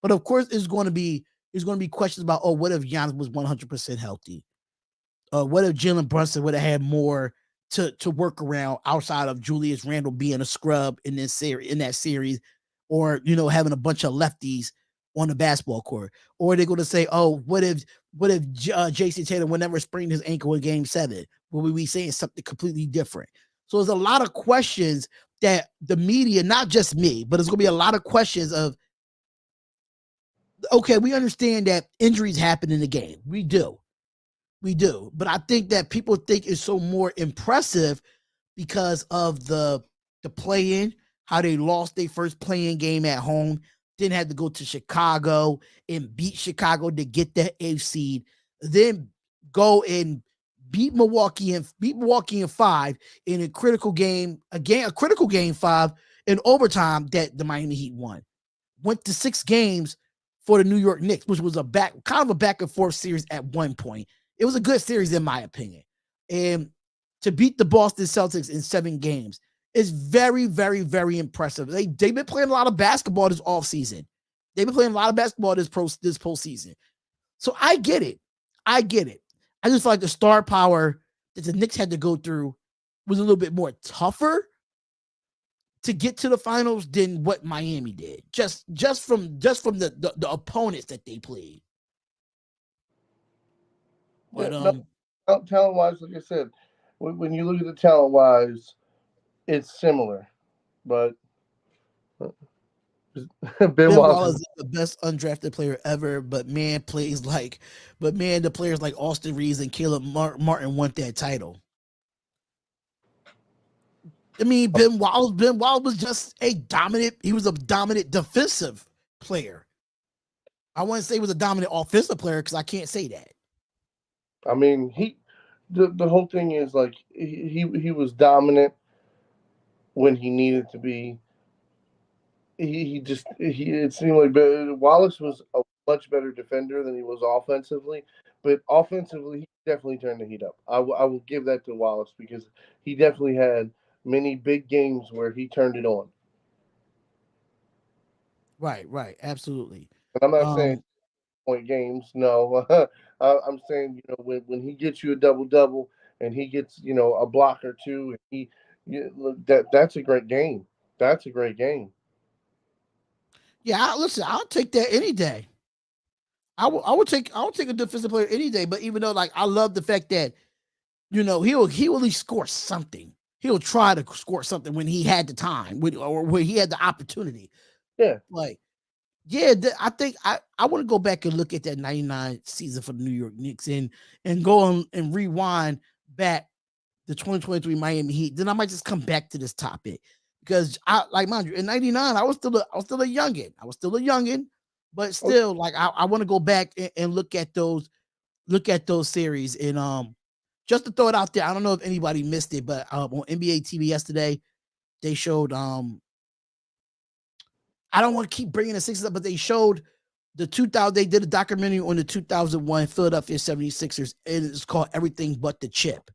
But of course, there's going to be questions about, oh, what if Giannis was 100% healthy? What if Jalen Brunson would have had more to work around outside of Julius Randle being a scrub in that series, or having a bunch of lefties on the basketball court? Or they're going to say, oh, what if Jason Tatum would never sprained his ankle in Game 7? Will we be saying something completely different? So there's a lot of questions that the media, not just me, but it's going to be a lot of questions of, okay, we understand that injuries happen in the game. We do. But I think that people think it's so more impressive because of the play-in, how they lost their first play-in game at home, then had to go to Chicago and beat Chicago to get that eighth seed, then go and beat Milwaukee in 5 in a critical game, a critical game 5 in overtime that the Miami Heat won. Went to 6 games for the New York Knicks, which was a back and forth series at one point. It was a good series in my opinion. And to beat the Boston Celtics in 7 games is very, very, very impressive. They've been playing a lot of basketball this offseason. They've been playing a lot of basketball this postseason. So I get it. I just feel like the star power that the Knicks had to go through was a little bit more tougher to get to the finals than what Miami did. Just from the opponents that they played. Yeah, But no, talent wise, like I said, when you look at the talent wise, it's similar, but Ben Ben Wallace Wallace is is the best undrafted player ever, but the players like Austin Reeves and Caleb Martin want that title. I mean, Ben Wallace was just he was a dominant defensive player. I wouldn't say he was a dominant offensive player because I can't say that. I mean, the whole thing is like he was dominant when he needed to be. He just he it seemed like Wallace was a much better defender than he was offensively, but offensively he definitely turned the heat up. I will give that to Wallace because he definitely had many big games where he turned it on. Right, absolutely. And I'm not saying Um, point games, no. I'm saying when he gets you a double double and he gets a block or two, and that's a great game. That's a great game. yeah, listen, I'll take that any day. I would take a defensive player any day. But even though, like, I love the fact that he'll at least score something. He'll try to score something when he had the time, or when he had the opportunity. Yeah. Like, yeah, I think I want to go back and look at that 99 season for the New York Knicks and go on and rewind back the 2023 Miami Heat. Then I might just come back to this topic because mind you, in 99, I was still a youngin. But still, like, I want to go back and look at those series. And just to throw it out there, I don't know if anybody missed it, but on NBA TV yesterday, they showed I don't want to keep bringing the Sixers up, but they showed the 2000. They did a documentary on the 2001 Philadelphia 76ers, and it's called Everything But the Chip.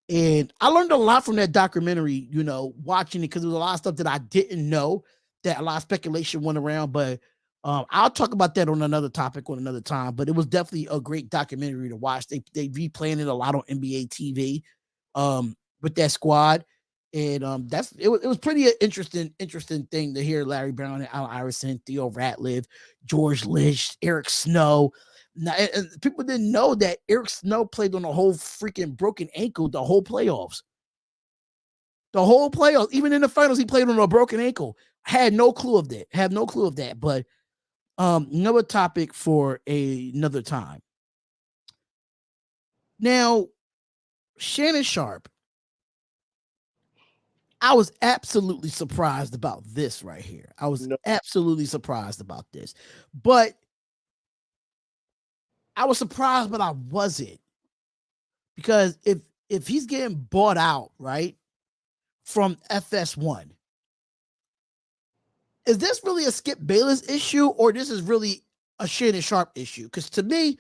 And I learned a lot from that documentary, watching it, because there was a lot of stuff that I didn't know, that a lot of speculation went around. But I'll talk about that on another topic on another time. But it was definitely a great documentary to watch. They replaying it a lot on NBA TV with that squad. And it was pretty interesting thing to hear Larry Brown and Al Iverson, Theo Ratliff, George Lynch, Eric Snow. Now, and people didn't know that Eric Snow played on a whole freaking broken ankle the whole playoffs. The whole playoffs, even in the finals, he played on a broken ankle. Had no clue of that. Have no clue of that. But another topic for another time. Now, Shannon Sharpe, I was absolutely surprised about this right here. I was absolutely surprised about this. But I was surprised, but I wasn't. Because if he's getting bought out, right, from FS1, is this really a Skip Bayless issue or this is really a Shannon Sharpe issue? Because to me,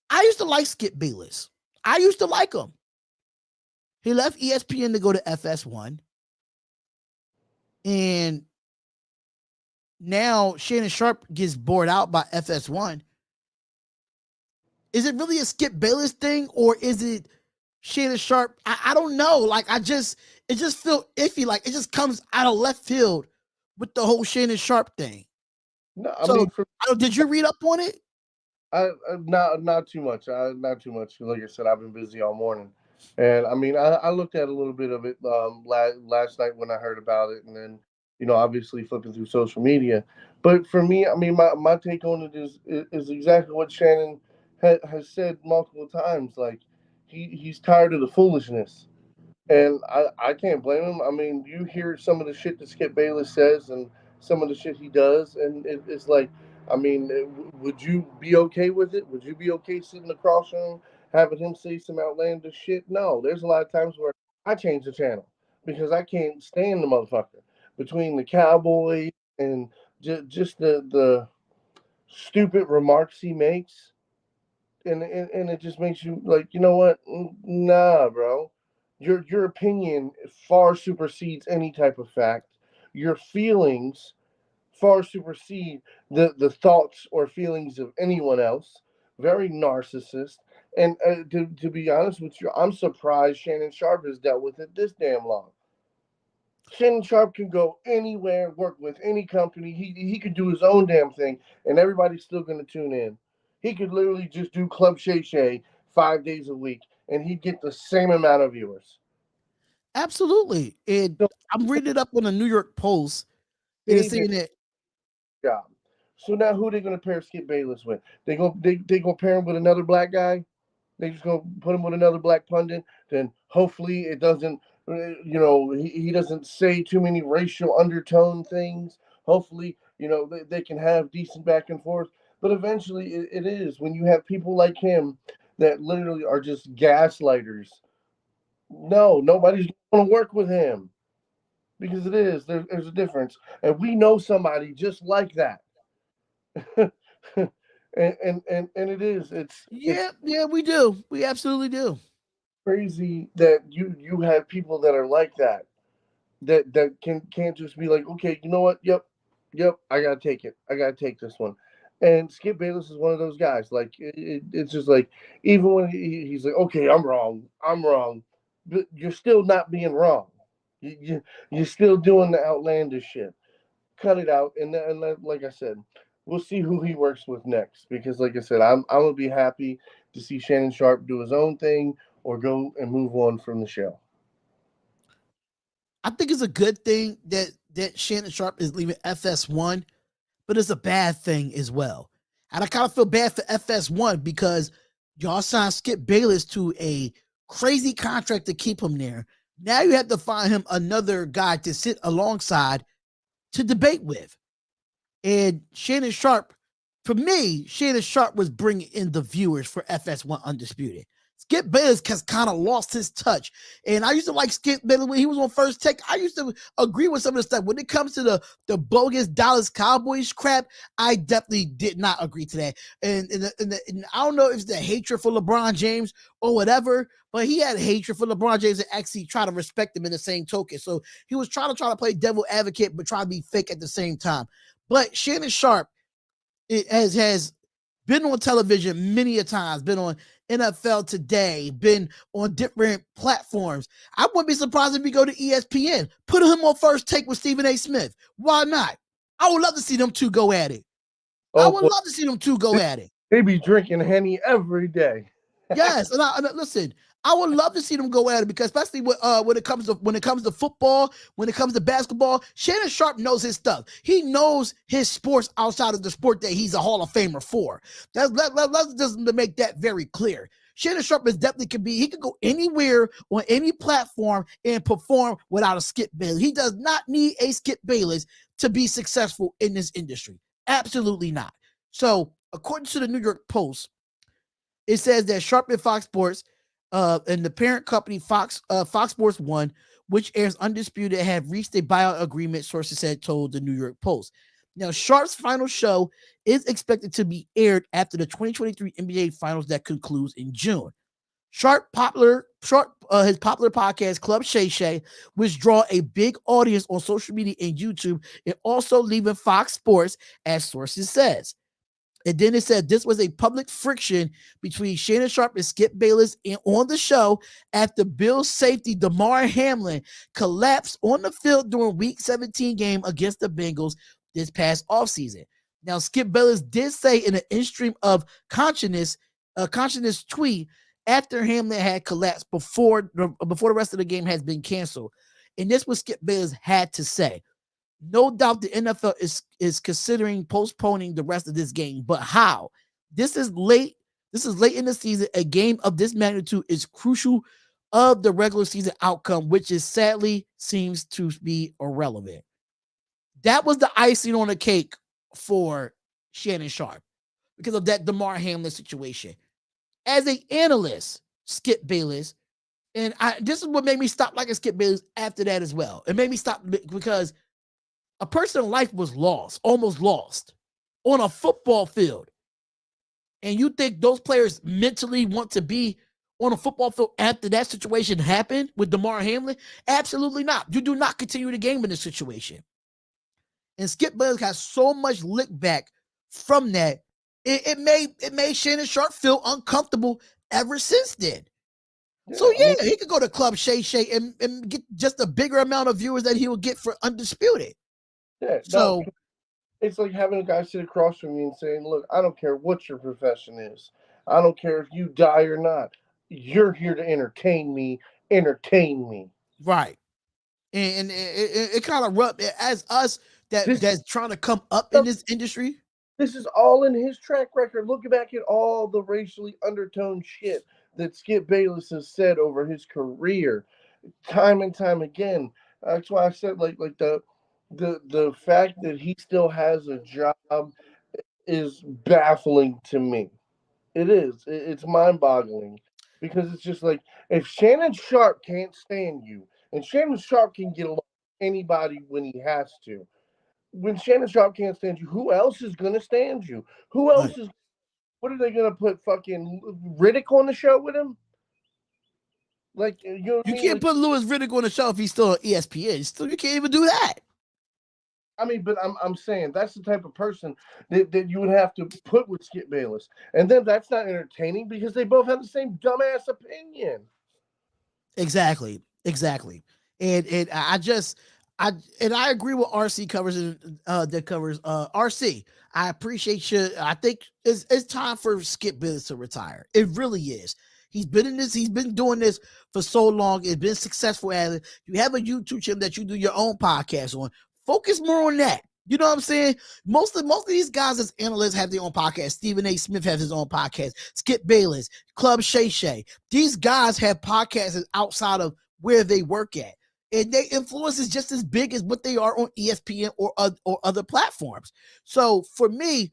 I used to like Skip Bayless. I used to like him. He left ESPN to go to FS1. And now Shannon Sharpe gets bored out by FS1. Is it really a Skip Bayless thing or is it Shannon Sharpe? I don't know. Like, it just feels iffy. Like, it just comes out of left field with the whole Shannon Sharpe thing. No, I mean, did you read up on it? I not too much. Not too much. Like I said, I've been busy all morning, and I mean, I looked at a little bit of it last night when I heard about it, and then obviously flipping through social media. But for me, I mean, my take on it is exactly what Shannon has said multiple times. Like he's tired of the foolishness. And I can't blame him. I mean, you hear some of the shit that Skip Bayless says and some of the shit he does, and it's like, I mean, would you be okay with it? Would you be okay sitting across from him, having him say some outlandish shit? No. There's a lot of times where I change the channel because I can't stand the motherfucker. Between the Cowboys and just the stupid remarks he makes, and it just makes you like, you know what? Nah, bro. Your opinion far supersedes any type of fact. Your feelings far supersede the thoughts or feelings of anyone else. Very narcissist. And to be honest with you, I'm surprised Shannon Sharpe has dealt with it this damn long. Shannon Sharpe can go anywhere, work with any company. He could do his own damn thing, and everybody's still going to tune in. He could literally just do Club Shay Shay 5 days a week, and he'd get the same amount of viewers. Absolutely. And So, I'm reading it up on the New York Post. And it's saying that job. So now who they going to pair Skip Bayless with? They gonna pair him with another black guy? They just gonna put him with another black pundit. Then hopefully it doesn't, he doesn't say too many racial undertone things. Hopefully, they can have decent back and forth. But eventually, it is when you have people like him that literally are just gaslighters. No, nobody's going to work with him because it is. There's a difference, and we know somebody just like that. and it is. It's yeah, we do. We absolutely do. crazy that you have people that are like that that can't just be like, okay, you know what? Yep, I gotta take it. I gotta take this one. And Skip Bayless is one of those guys. Like it's just like even when he's like, okay, I'm wrong, but you're still not being wrong. You're still doing the outlandish shit. Cut it out, and like I said, we'll see who he works with next. Because like I said, I'm gonna be happy to see Shannon Sharpe do his own thing or go and move on from the show. I think it's a good thing that Shannon Sharpe is leaving FS1, but it's a bad thing as well. And I kind of feel bad for FS1 because y'all signed Skip Bayless to a crazy contract to keep him there. Now you have to find him another guy to sit alongside to debate with. And Shannon Sharpe, for me, Shannon Sharpe was bringing in the viewers for FS1 Undisputed. Skip Bayless has kind of lost his touch. And I used to like Skip Bayless when he was on First Take. I used to agree with some of the stuff. When it comes to the bogus Dallas Cowboys crap, I definitely did not agree to that. And I don't know if it's the hatred for LeBron James or whatever, but he had hatred for LeBron James and actually try to respect him in the same token. So he was trying to play devil advocate, but try to be fake at the same time. But Shannon Sharpe has been on television many a times, been on NFL Today, been on different platforms. I wouldn't be surprised if we go to ESPN. Put him on First Take with Stephen A. Smith. Why not? I would love to see them two go at it. I would love to see them two go at it. They be drinking Henny every day. Yes, and listen, I would love to see them go at it because especially when it comes to football, when it comes to basketball, Shannon Sharpe knows his stuff. He knows his sports outside of the sport that he's a Hall of Famer for. Let's just make that very clear. Shannon Sharpe is definitely he could go anywhere on any platform and perform without a Skip Bayless. He does not need a Skip Bayless to be successful in this industry. Absolutely not. So, according to the New York Post, it says that Sharpe and Fox Sports and the parent company Fox Sports One, which airs Undisputed, have reached a buyout agreement, sources said told the New York Post. Now, Sharpe's final show is expected to be aired after the 2023 NBA Finals that concludes in June. His popular podcast, Club Shay Shay, which draw a big audience on social media and YouTube, and also leaving Fox Sports, as sources says. And then it said this was a public friction between Shannon Sharpe and Skip Bayless on the show after Bills safety Damar Hamlin collapsed on the field during Week 17 game against the Bengals this past offseason. Now, Skip Bayless did say in an in-stream of consciousness tweet after Hamlin had collapsed before the rest of the game has been canceled. And this was Skip Bayless had to say. No doubt the NFL is considering postponing the rest of this game, but how? This is late. This is late in the season. A game of this magnitude is crucial of the regular season outcome, which is sadly seems to be irrelevant. That was the icing on the cake for Shannon Sharpe because of that Damar Hamlin situation. As an analyst, Skip Bayless, and this is what made me stop liking Skip Bayless after that as well. It made me stop because a person's life was lost, almost lost, on a football field. And you think those players mentally want to be on a football field after that situation happened with Damar Hamlin? Absolutely not. You do not continue the game in this situation. And Skip Bayless got so much lick back from that. It made Shannon Sharpe feel uncomfortable ever since then. Yeah, so he could go to Club Shay Shay and get just a bigger amount of viewers that he will get for Undisputed. Yeah, so it's like having a guy sit across from you and saying, "Look, I don't care what your profession is. I don't care if you die or not. You're here to entertain me. Entertain me." Right. And it kind of rubbed as us that's trying to come up in this industry. This is all in his track record. Look back at all the racially undertoned shit that Skip Bayless has said over his career, time and time again. That's why I said like the fact that he still has a job is baffling to me. It is. It's mind-boggling because it's just like if Shannon Sharpe can't stand you, and Shannon Sharpe can get along with anybody when he has to. When Shannon Sharpe can't stand you, who else is gonna stand you? Who else is? What are they gonna put fucking Riddick on the show with him? Like you can't put Louis Riddick on the show if he's still on ESPN. You can't even do that. I mean, but I'm saying that's the type of person that you would have to put with Skip Bayless, and then that's not entertaining because they both have the same dumbass opinion. Exactly, and I agree with RC covers that covers RC. I appreciate you. I think it's time for Skip Bayless to retire. It really is. He's been doing this for so long. It's been successful at it. You have a YouTube channel that you do your own podcast on. Focus more on that. You know what I'm saying? Most of these guys as analysts have their own podcast. Stephen A. Smith has his own podcast. Skip Bayless, Club Shay Shay. These guys have podcasts outside of where they work at. And their influence is just as big as what they are on ESPN or other platforms. So for me,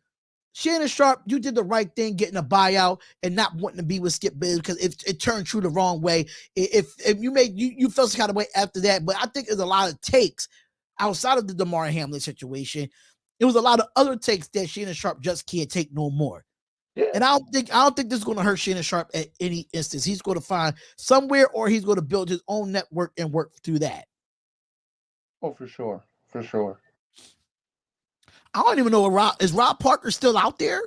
Shannon Sharpe, you did the right thing getting a buyout and not wanting to be with Skip Bayless because it turned true the wrong way. If you felt some kind of way after that, but I think there's a lot of takes outside of the Damar Hamlin situation. It was a lot of other takes that Shannon Sharpe just can't take no more. Yeah. And I don't think this is going to hurt Shannon Sharpe at any instance. He's going to find somewhere or he's going to build his own network and work through that. Oh, for sure. I don't even know is Rob Parker still out there?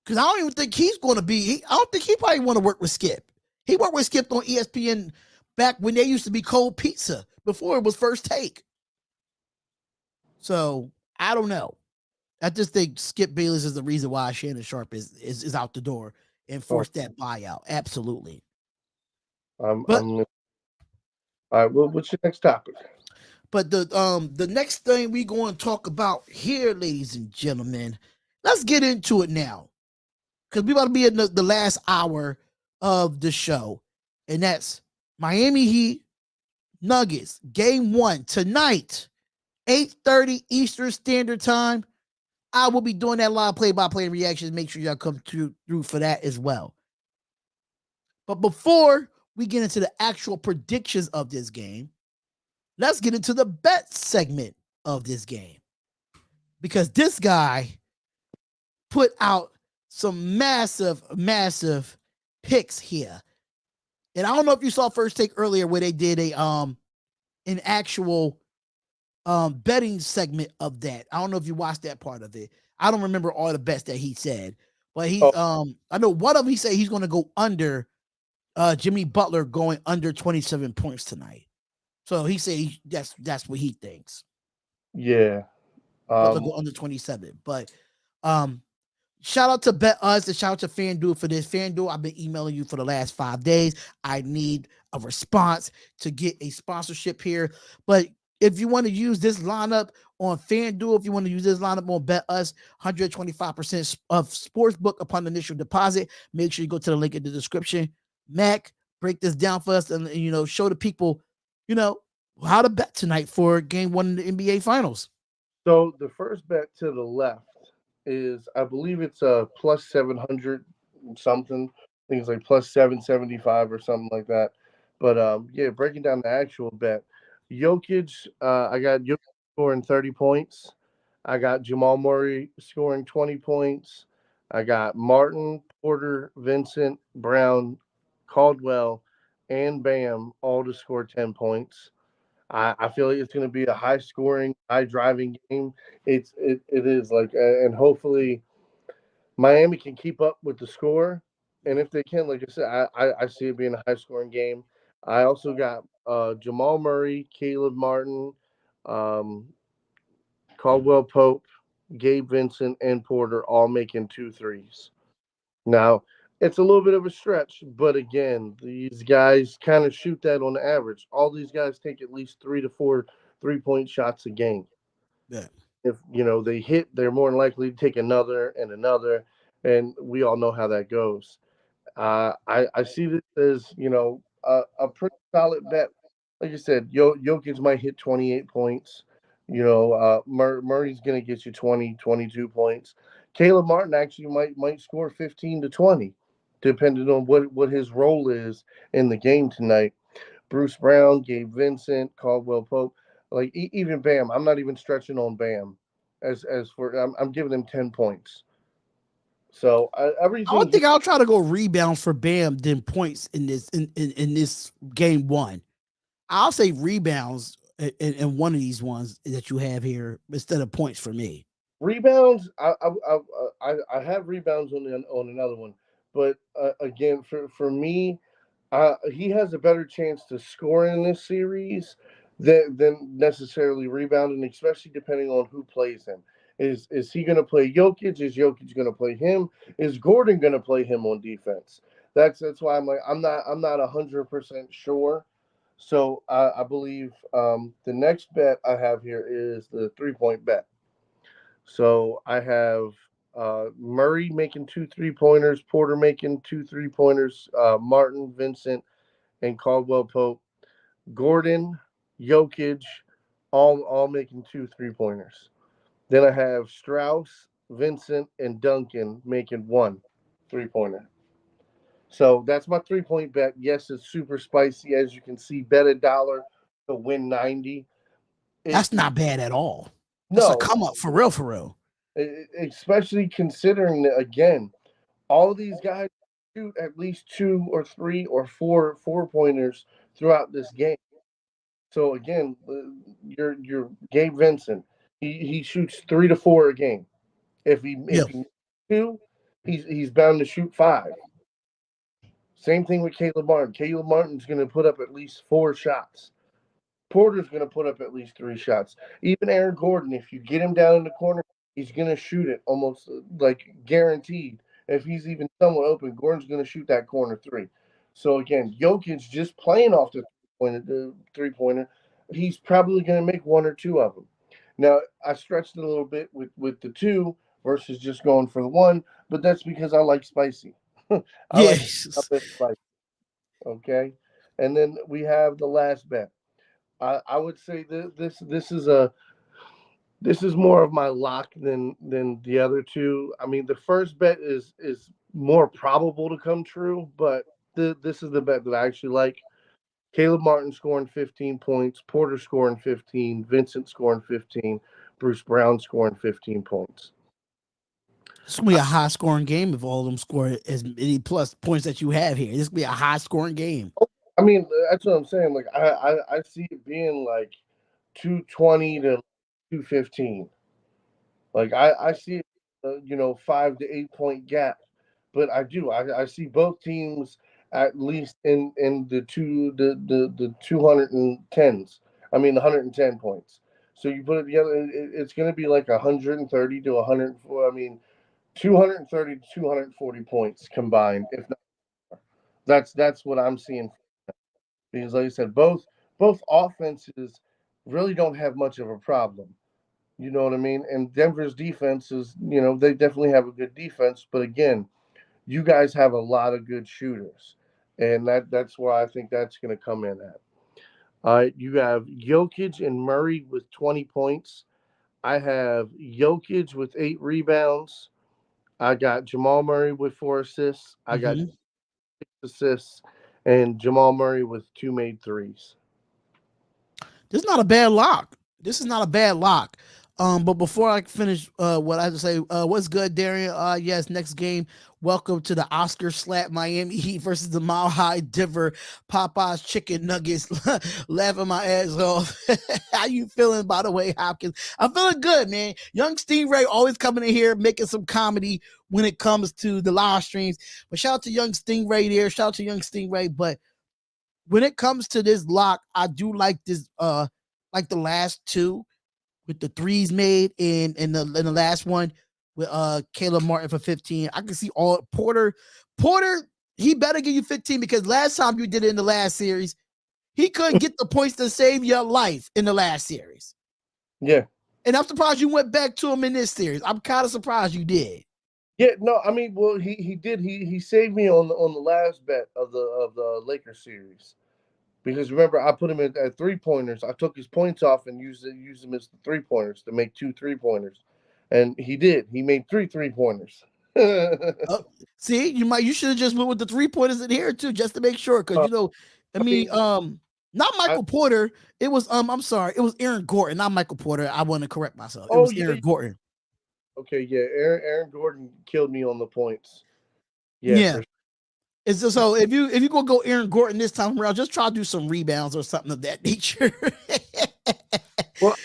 Because I don't even think he's going to be. I don't think he probably want to work with Skip. He worked with Skip on ESPN back when they used to be Cold Pizza before it was First Take. So I don't know. I just think Skip Bayless is the reason why Shannon Sharpe is out the door and Oh, force that buyout. Absolutely. But I'm all right. What's your next topic? the next thing we going to talk about here, ladies and gentlemen, let's get into it now because we about to be in the last hour of the show, and that's Miami Heat Nuggets game 1 tonight, 8:30 Eastern Standard Time. I will be doing that live play-by-play reactions. Make sure y'all come through for that as well. But before we get into the actual predictions of this game, let's get into the bet segment of this game. Because this guy put out some massive picks here. And I don't know if you saw First Take earlier where they did an actual betting segment of that. I don't know if you watched that part of it. I don't remember all the bets that he said, but Oh, I know one of them he said he's going to go under Jimmy Butler going under 27 points tonight. So he said that's what he thinks. yeah. Butler go under 27. But um shout out to Bet Us and shout out to FanDuel for this. FanDuel, I've been emailing you for the last 5 days. I need a response to get a sponsorship here. But if you want to use this lineup on FanDuel, if you want to use this lineup on Bet Us, 125% of sportsbook upon initial deposit. Make sure you go to the link in the description. Mac, break this down for us and show the people, you know, how to bet tonight for game 1 in the NBA Finals. So the first bet to the left is, I believe it's a plus 700 something. I think it's like plus 775 or something like that. But yeah, breaking down the actual bet, Jokic, I got Jokic scoring 30 points. I got Jamal Murray scoring 20 points. I got Martin, Porter, Vincent, Brown, Caldwell, and Bam all to score 10 points. I feel like it's going to be a high scoring, high driving game. It is like, and hopefully Miami can keep up with the score. And if they can, like I said, I see it being a high scoring game. I also got Jamal Murray, Caleb Martin, um, Caldwell Pope, Gabe Vincent, and Porter all making two threes. Now, it's a little bit of a stretch, but again, these guys kind of shoot that on the average. All these guys take at least 3 to 4 3-point shots a game. Yeah. If they hit, they're more than likely to take another and another, and we all know how that goes. I see this as a pretty solid bet. Like you said, Jokic might hit 28 points. Murray's going to get you 20, 22 points. Caleb Martin actually might score 15 to 20, depending on what his role is in the game tonight. Bruce Brown, Gabe Vincent, Caldwell Pope, like even Bam. I'm not even stretching on Bam. As for I'm giving him 10 points. So I would everything think I'll try to go rebounds for Bam than points in this game 1. I'll say rebounds in one of these ones that you have here instead of points for me. rebounds, I have rebounds on another one, but again, for me, he has a better chance to score in this series than necessarily rebounding, especially depending on who plays him. Is he going to play Jokic? Is Jokic going to play him? Is Gordon going to play him on defense? That's why I'm not 100% sure. So I believe the next bet I have here is the 3-point bet. So I have Murray making 2 3-pointers, Porter making 2 3-pointers, Martin, Vincent, and Caldwell Pope, Gordon, Jokic, all making 2 3-pointers. Then I have Strauss, Vincent, and Duncan making 1 3-pointer. So that's my 3-point bet. Yes, it's super spicy, as you can see. Bet $1 to win 90. That's It's not bad at all. That's a no, come up for real, for real. especially considering that, again, all of these guys shoot at least 2 or 3 or 4 4-pointers throughout this game. So again, your Gabe Vincent, he shoots 3 to 4 a game. Yeah. If he two, he's bound to shoot 5. Same thing with Caleb Martin. Caleb Martin's going to put up at least 4 shots. Porter's going to put up at least 3 shots. Even Aaron Gordon, if you get him down in the corner, he's going to shoot it almost like guaranteed if he's even somewhat open, Gordon's going to shoot that corner three. So again, Jokic just playing off the three pointer, he's probably going to make one or two of them. Now I stretched it a little bit with the two versus just going for the one, but that's because I like spicy. I like a Yes. bit spicy. Okay, and then we have the last bet. I would say this is more of my lock than the other two. I mean, the first bet is more probable to come true, but this is the bet that I actually like. Caleb Martin scoring 15 points, Porter scoring 15, Vincent scoring 15, Bruce Brown scoring 15 points. It's gonna be a high scoring game if all of them score as many plus points that you have here. This gonna be a high scoring game. I mean, that's what I'm saying. Like I see it being like 220 to 215. Like I see, 5 to 8 point gap, but I see both teams at least in the 210s. I mean, 110 points. So you put it together, it's going to be like 130 to 104. I mean, 230 to 240 points combined. If not, that's what I'm seeing. Because like I said, both offenses really don't have much of a problem. You know what I mean? And Denver's defense is, they definitely have a good defense, but again, you guys have a lot of good shooters. And that's where I think that's going to come in at. All right, you have Jokic and Murray with 20 points. I have Jokic with 8 rebounds. I got Jamal Murray with 4 assists. I got Mm-hmm. 6 assists, and Jamal Murray with 2 made threes. This is not a bad lock. This is not a bad lock. But before I finish, what I have to say, what's good, Darion? Yes, next game. Welcome to the Oscar slap Miami Heat versus the Mile High Denver Popeyes Chicken Nuggets. Laughing my ass off. How you feeling, by the way, Hopkins? I'm feeling good, man. Young Stingray always coming in here making some comedy when it comes to the live streams. But shout out to Young Stingray there. Shout out to Young Stingray. But when it comes to this lock, I do like this, like the last two with the threes made in the last one with Caleb Martin for 15. I can see all Porter, he better give you 15 because last time you did it in the last series, he couldn't get the points to save your life in the last series. Yeah. And I'm surprised you went back to him in this series. I'm kind of surprised you did. Yeah, no, I mean, well, he did. He saved me on the last bet of the Lakers series. Because remember, I put him at 3 pointers. I took his points off and used them as the 3 pointers to make 2 3 pointers, and he did. He made 3 3 pointers. Uh, See, you should have just went with the 3 pointers in here too, just to make sure. Because I I mean, mean, not I, Michael Porter. It was I'm sorry, it was Aaron Gordon, not Michael Porter. I want to correct myself. It oh was yeah, Aaron Gordon. okay, yeah. Aaron Gordon killed me on the points. Yeah, Yeah. for It's just, so if you gonna go Aaron Gordon this time around, just try to do some rebounds or something of that nature. well,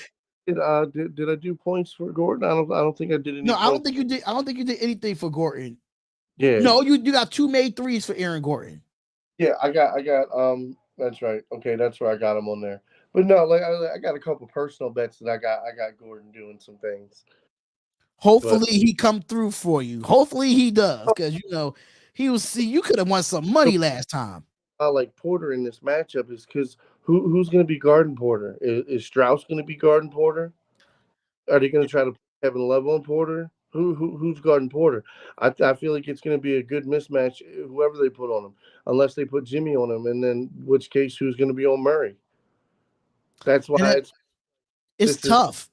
did I do points for Gordon? I don't think I did No, any I don't points. think you did. I don't think you did anything for Gordon. Yeah, No, you got 2 made threes for Aaron Gordon. yeah. I got. That's right. Okay, that's where I got him on there. But no, like I got a couple personal bets that I got Gordon doing some things. But Hopefully he come through for you. Hopefully he does, because he was. See, you could have won some money last time. I like Porter in this matchup is because who's going to be guarding Porter? Is Strauss going to be guarding Porter? Are they going to try to put Kevin Love on Porter? Who's guarding Porter? I feel like it's going to be a good mismatch, whoever they put on him, unless they put Jimmy on him, and then which case who's going to be on Murray? That's And why it's this is tough.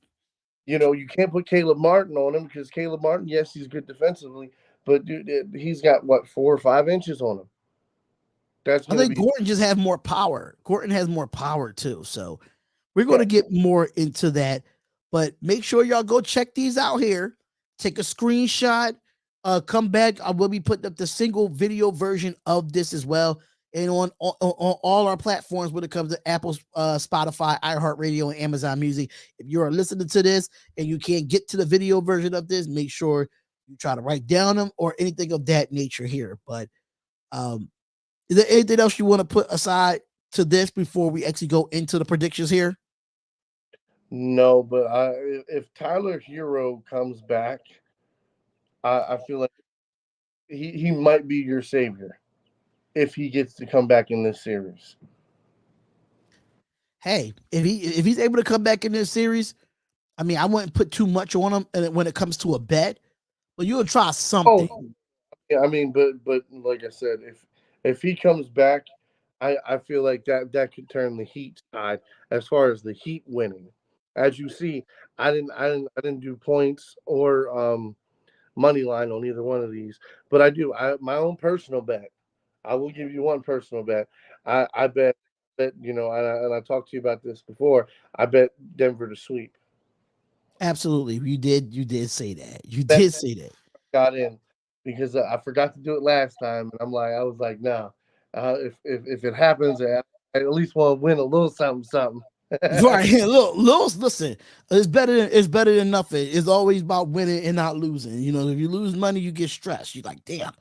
you can't put Caleb Martin on him because Caleb Martin, yes, he's good defensively, but dude, he's got what 4 or 5 inches on him. That's I going to think be Gordon just has more power. Gordon has more power too. So we're going yeah. to get more into that. But make sure y'all go check these out here. Take a screenshot. Come back. I will be putting up the single video version of this as well. And on all our platforms when it comes to Apple, Spotify, iHeartRadio, and Amazon Music. If you're listening to this and you can't get to the video version of this, make sure you try to write down them or anything of that nature here. But um, is there anything else you want to put aside to this before we actually go into the predictions here? No, but if Tyler Hero comes back, I feel like he might be your savior if he gets to come back in this series. Hey, if he's able to come back in this series, I mean, I wouldn't put too much on him when it comes to a bet, but you'll try something. Oh, yeah, I mean, but like I said, if he comes back, I feel like that could turn the Heat side as far as the Heat winning. As you see, I didn't do points or money line on either one of these, but I my own personal bet. I will give you one personal bet. I bet and I talked to you about this before. I bet Denver to sweep. Absolutely, you did say that. You That did say that. got in because I forgot to do it last time, and I was like, no, if it happens, I at least want to win a little something, something. Right. Look, listen, it's better than nothing. It's always about winning and not losing. You know, if you lose money, you get stressed. You're like, damn,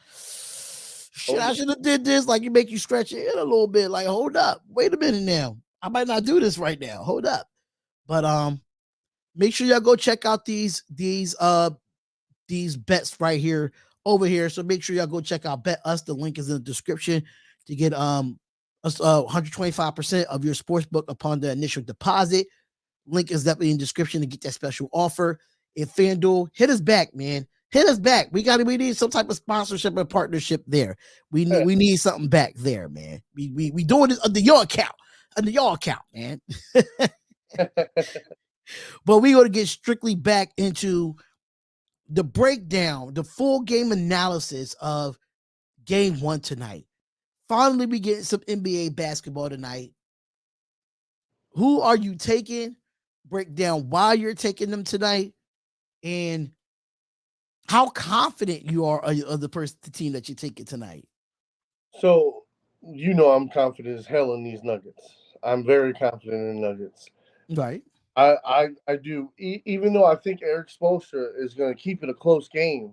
shit, Oh yeah. I should have did this. Like you make you stretch it a little bit. Like, hold up, wait a minute now. I might not do this right now. Hold up. But make sure y'all go check out these bets right here over here. So make sure y'all go check out Bet Us. The link is in the description to get 125% of your sports book upon the initial deposit. Link is definitely in the description to get that special offer. If FanDuel, hit us back, man. Hit us back. We need some type of sponsorship or partnership there. We need something back there, man. We doing this under your account. Under your account, man. But we gonna get strictly back into the breakdown, the full game analysis of game one tonight. Finally, we getting some NBA basketball tonight. Who are you taking? Break down why you're taking them tonight and how confident you are of the team that you're taking tonight. So I'm confident as hell in these Nuggets. I'm very confident in the Nuggets. Right. I do. Even though I think Eric Spoelstra is going to keep it a close game,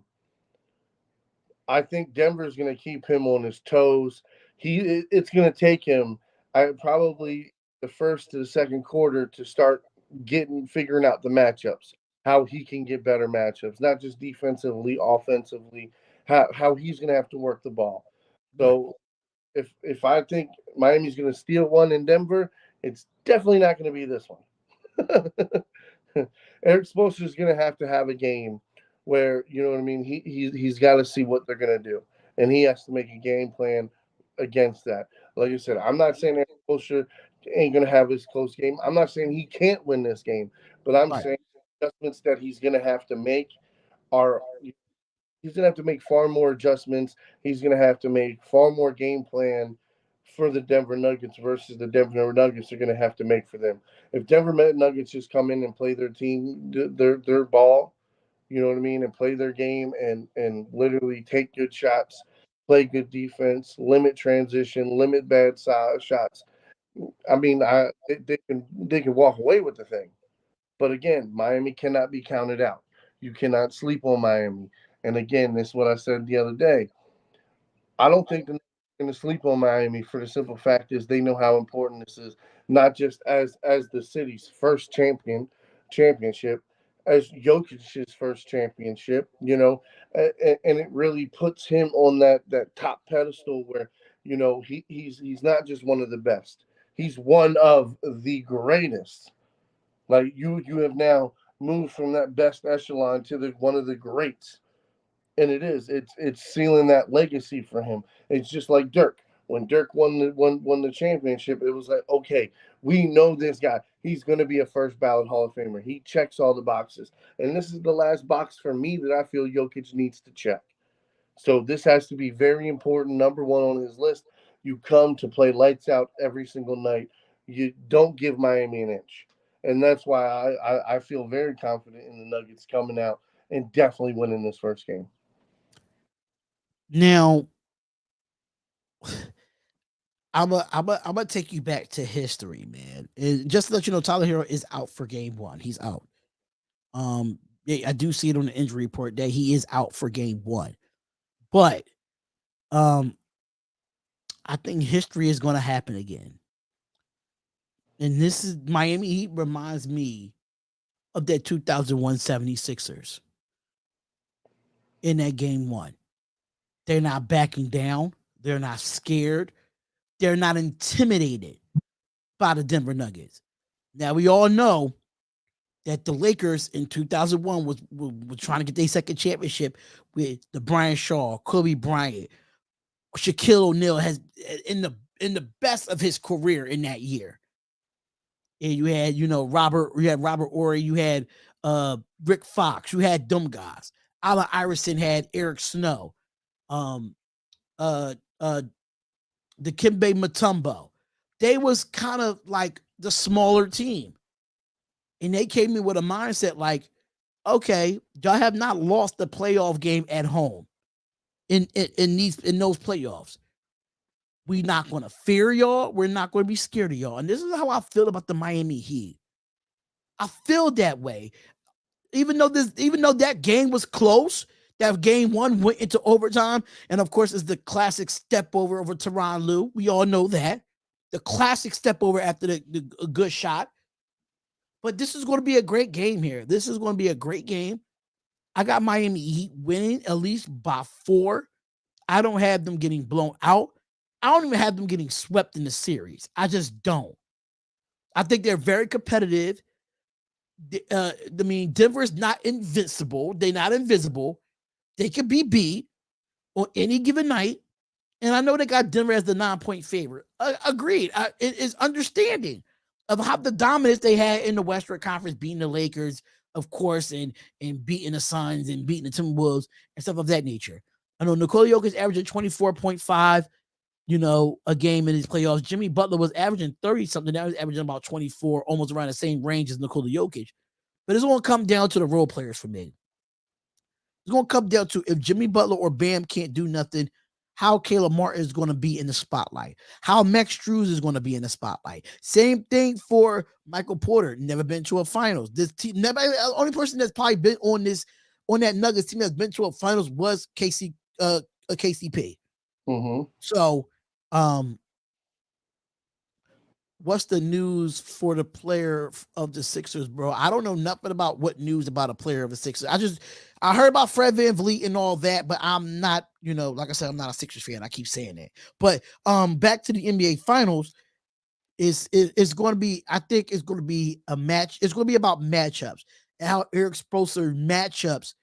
I think Denver's going to keep him on his toes. It's going to take him probably the first to the second quarter to start figuring out the matchups, how he can get better matchups, not just defensively, offensively, how he's going to have to work the ball. Right. So if I think Miami's going to steal one in Denver, it's definitely not going to be this one. Eric Spoelstra is going to have a game where you know what I mean. He's got to see what they're going to do, and he has to make a game plan against that. Like I said, I'm not saying Eric Spoelstra ain't going to have his close game. I'm not saying he can't win this game, but I'm Right. saying adjustments that he's going to have to make are he's going to have to make far more adjustments. He's going to have to make far more game plan for the Denver Nuggets versus the Denver Nuggets are going to have to make for them. If Denver Nuggets just come in and play their team, their ball, you know what I mean, and play their game and literally take good shots, play good defense, limit transition, limit bad shots. I mean, they can walk away with the thing. But again, Miami cannot be counted out. You cannot sleep on Miami. And again, this is what I said the other day. I don't think they're going to sleep on Miami for the simple fact is they know how important this is, not just as the city's first championship, as Jokic's first championship. And it really puts him on that top pedestal where he's not just one of the best. He's one of the greatest. Like you have now moved from that best echelon to the one of the greats, and it's sealing that legacy for him. It's just like Dirk. When Dirk won the championship, it was like, okay, we know this guy. He's going to be a first ballot Hall of Famer. He checks all the boxes, and this is the last box for me that I feel Jokic needs to check. So this has to be very important. Number one on his list. You come to play lights out every single night. You don't give Miami an inch, and that's why I feel very confident in the Nuggets coming out and definitely winning this first game. Now, I'm gonna take you back to history, man. And just to let you know, Tyler Hero is out for game one. He's out. Yeah, I do see it on the injury report that he is out for game one. But um, I think history is gonna happen again. And this is Miami Heat reminds me of that 2001 76ers in that game one. They're not backing down. They're not scared. They're not intimidated by the Denver Nuggets. Now we all know that the Lakers in 2001 was trying to get their second championship with the Brian Shaw, Kobe Bryant, Shaquille O'Neal has in the best of his career in that year. And you had, Robert Ory, you had Rick Fox, you had them guys. Allen Iverson had Eric Snow, um, uh, uh, Dikembe Mutombo. They was kind of like the smaller team. And they came in with a mindset like, okay, y'all have not lost the playoff game at home in those playoffs. We're not going to fear y'all. We're not going to be scared of y'all. And this is how I feel about the Miami Heat. I feel that way. Even though that game was close, that game one went into overtime, and of course, it's the classic step over Tyronn Lue. We all know that. The classic step over after the good shot. But this is going to be a great game here. This is going to be a great game. I got Miami Heat winning at least by 4. I don't have them getting blown out. I don't even have them getting swept in the series. I just don't. I think they're very competitive. Denver's not invincible. They're not invisible. They could be beat on any given night. And I know they got Denver as the 9-point favorite. Agreed. It is understanding of how the dominance they had in the Western Conference, beating the Lakers, of course, and beating the Suns and beating the Timberwolves and stuff of that nature. I know Nikola Jokic averaging 24.5, a game in his playoffs. Jimmy Butler was averaging 30-something. Now he's averaging about 24, almost around the same range as Nikola Jokic. But it's going to come down to the role players for me. It's going to come down to if Jimmy Butler or Bam can't do nothing, how Caleb Martin is going to be in the spotlight, how Max Strus is going to be in the spotlight. Same thing for Michael Porter. Never been to a finals. This team, the only person that's probably been on that Nuggets team that's been to a finals was KCP. Mm-hmm. So, what's the news for the player of the Sixers, bro? I don't know nothing about what news about a player of the Sixers. I heard about Fred VanVleet and all that, but I'm not, like I said, I'm not a Sixers fan. I keep saying that. But back to the NBA Finals, it's going to be, I think it's going to be a match. It's going to be about matchups and how Eric Spoelstra matchups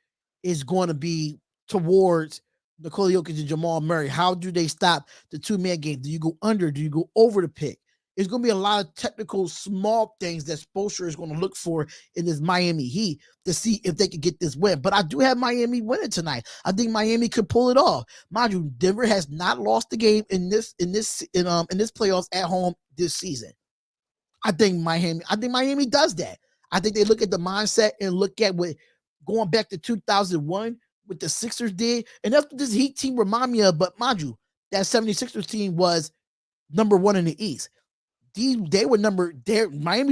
is going to be towards Nikola Jokic and Jamal Murray. How do they stop the two-man game? Do you go under? Do you go over the pick? It's going to be a lot of technical, small things that Spoelstra is going to look for in this Miami Heat to see if they could get this win. But I do have Miami winning tonight. I think Miami could pull it off. Mind you, Denver has not lost the game in this playoffs at home this season. I think Miami does that. I think they look at the mindset and look at what going back to 2001 what the Sixers did, and that's what this Heat team remind me of. But mind you, that 76ers team was number 1 in the East. Miami's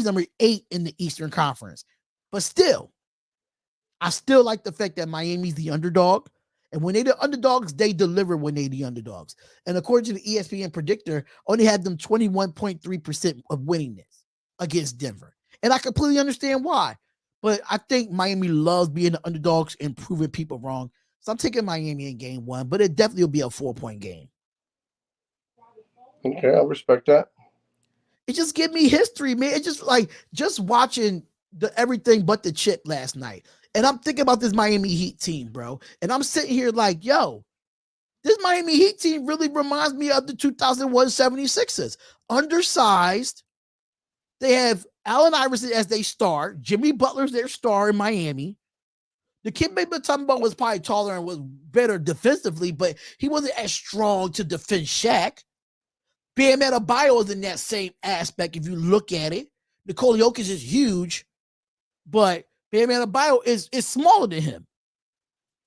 number 8 in the Eastern Conference. But still, I still like the fact that Miami's the underdog. And when they're the underdogs, they deliver when they're the underdogs. And according to the ESPN predictor, only had them 21.3% of winningness against Denver. And I completely understand why. But I think Miami loves being the underdogs and proving people wrong. So I'm taking Miami in game 1, but it definitely will be a 4-point game. Okay, I respect that. It just give me history, man. It's just like just watching the everything but the chip last night. And I'm thinking about this Miami Heat team, bro. And I'm sitting here like, yo, this Miami Heat team really reminds me of the 2001 76ers. Undersized. They have Allen Iverson as their star. Jimmy Butler's their star in Miami. Dikembe Mutombo was probably taller and was better defensively, but he wasn't as strong to defend Shaq. Bam Adebayo is in that same aspect if you look at it. Nikola Jokic is huge, but Bam Adebayo is smaller than him.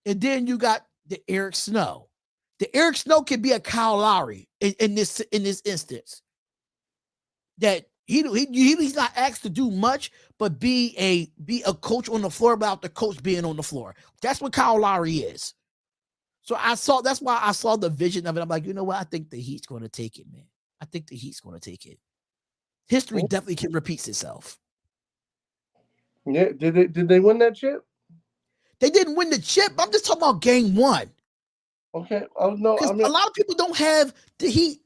And then you got the Eric Snow. The Eric Snow can be a Kyle Lowry in this instance. That he's not asked to do much, but be a coach on the floor without the coach being on the floor. That's what Kyle Lowry is. So that's why I saw the vision of it. I'm like, you know what? I think the Heat's going to take it, man. I think the Heat's going to take it. History definitely can repeat itself. Yeah, did they win that chip? They didn't win the chip. I'm just talking about game 1. Okay. Oh no, Because I mean, a lot of people don't have the Heat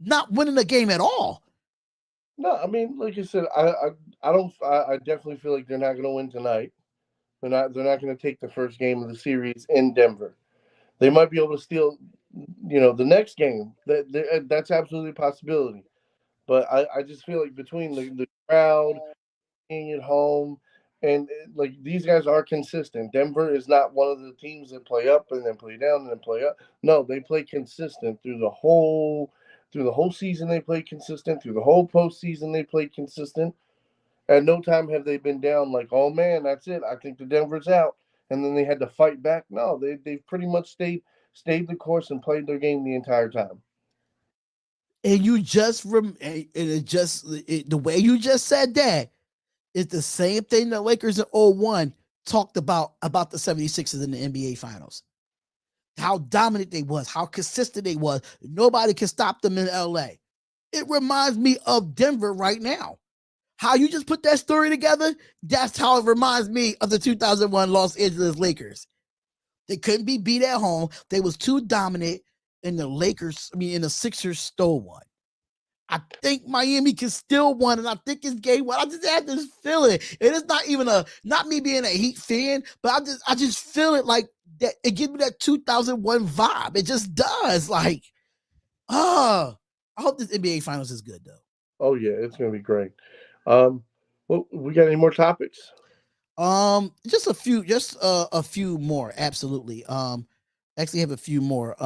not winning the game at all. no, I mean, like I said, I don't, I definitely feel like they're not going to win tonight. They're not going to take the first game of the series in Denver. They might be able to steal, the next game. That's absolutely a possibility. But I just feel like between the crowd being at home and like these guys are consistent. Denver is not one of the teams that play up and then play down and then play up. No, they play consistent through the whole season. They play consistent through the whole postseason. They play consistent. At no time have they been down like, oh man, that's it. I think the Denver's out, and then they had to fight back. No, they've pretty much stayed the course and played their game the entire time. And you just the way you just said that is the same thing the Lakers in 01 talked about the 76ers in the NBA Finals. How dominant they was, how consistent they was. Nobody can stop them in LA. It reminds me of Denver right now. How you just put that story together, that's how it reminds me of the 2001 Los Angeles Lakers. They couldn't be beat at home. They was too dominant, and the Sixers stole one. I think Miami can still win, and I think it's game one. I just have this feeling. It is not even not me being a Heat fan, but I just feel it like that. It gives me that 2001 vibe. It just does. Like, I hope this NBA Finals is good though. Oh yeah, it's gonna be great. Well, we got any more topics? Just a few more. Absolutely. Actually have a few more.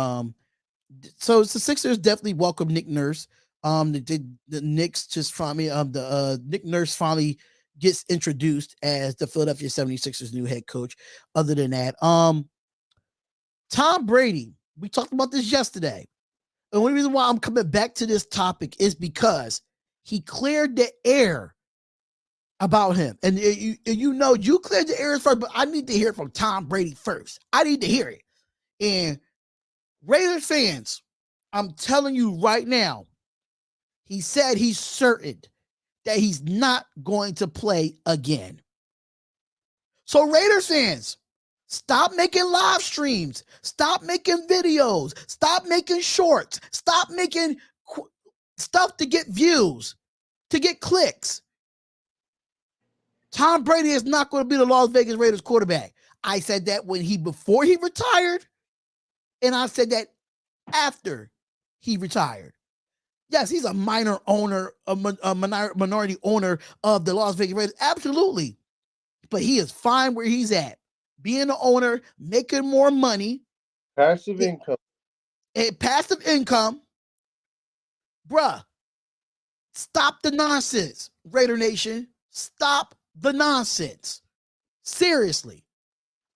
So the Sixers definitely welcome Nick Nurse. The Knicks just finally the Nick Nurse finally gets introduced as the Philadelphia 76ers new head coach. Other than that, Tom Brady, we talked about this yesterday. The only reason why I'm coming back to this topic is because he cleared the air about him. And you cleared the air first, but I need to hear it from Tom Brady first. I need to hear it. And Raiders fans, I'm telling you right now, he said he's certain that he's not going to play again. So Raiders fans, stop making live streams. Stop making videos. Stop making shorts. Stop making stuff to get views, to get clicks. Tom Brady is not going to be the Las Vegas Raiders quarterback. I said that before he retired, and I said that after he retired. Yes, he's a minor owner, a minority owner of the Las Vegas Raiders. Absolutely. But he is fine where he's at. Being the owner, making more money. Passive income. Passive income. Bruh, stop the nonsense, Raider Nation. Stop the nonsense. Seriously.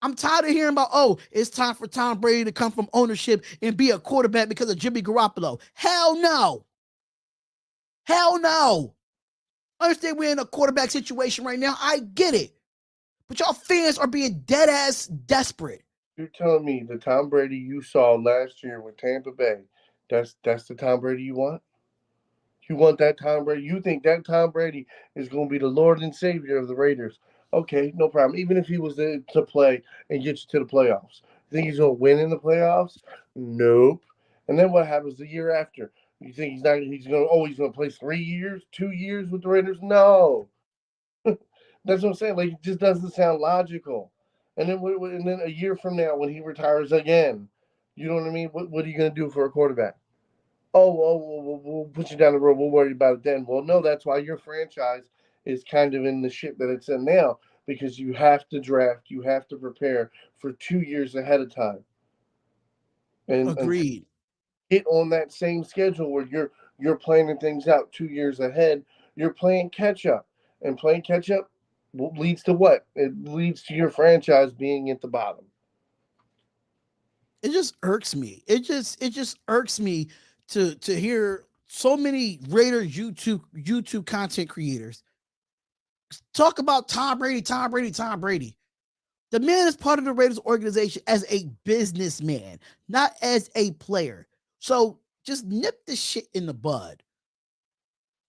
I'm tired of hearing about, it's time for Tom Brady to come from ownership and be a quarterback because of Jimmy Garoppolo. Hell no. Hell no. I understand we're in a quarterback situation right now. I get it. But y'all fans are being dead ass desperate. You're telling me the Tom Brady you saw last year with Tampa Bay, that's the Tom Brady you want? You want that Tom Brady? You think that Tom Brady is going to be the Lord and Savior of the Raiders? Okay, no problem. Even if he was to play and get you to the playoffs, you think he's going to win in the playoffs? Nope. And then what happens the year after? You think he's not? He's going to play 3 years, 2 years with the Raiders? No. That's what I'm saying. Like, it just doesn't sound logical. And then a year from now, when he retires again, you know what I mean? What are you going to do for a quarterback? We'll put you down the road. We'll worry about it then. Well, no, that's why your franchise is kind of in the shit that it's in now because you have to draft, you have to prepare for 2 years ahead of time, and Agreed. get on that same schedule where you're planning things out 2 years ahead. You're playing catch up, and playing catch up leads to what? It leads to your franchise being at the bottom. It just irks me. It just irks me to hear so many Raiders YouTube content creators talk about Tom Brady, Tom Brady, Tom Brady. The man is part of the Raiders organization as a businessman, not as a player. So just nip the shit in the bud.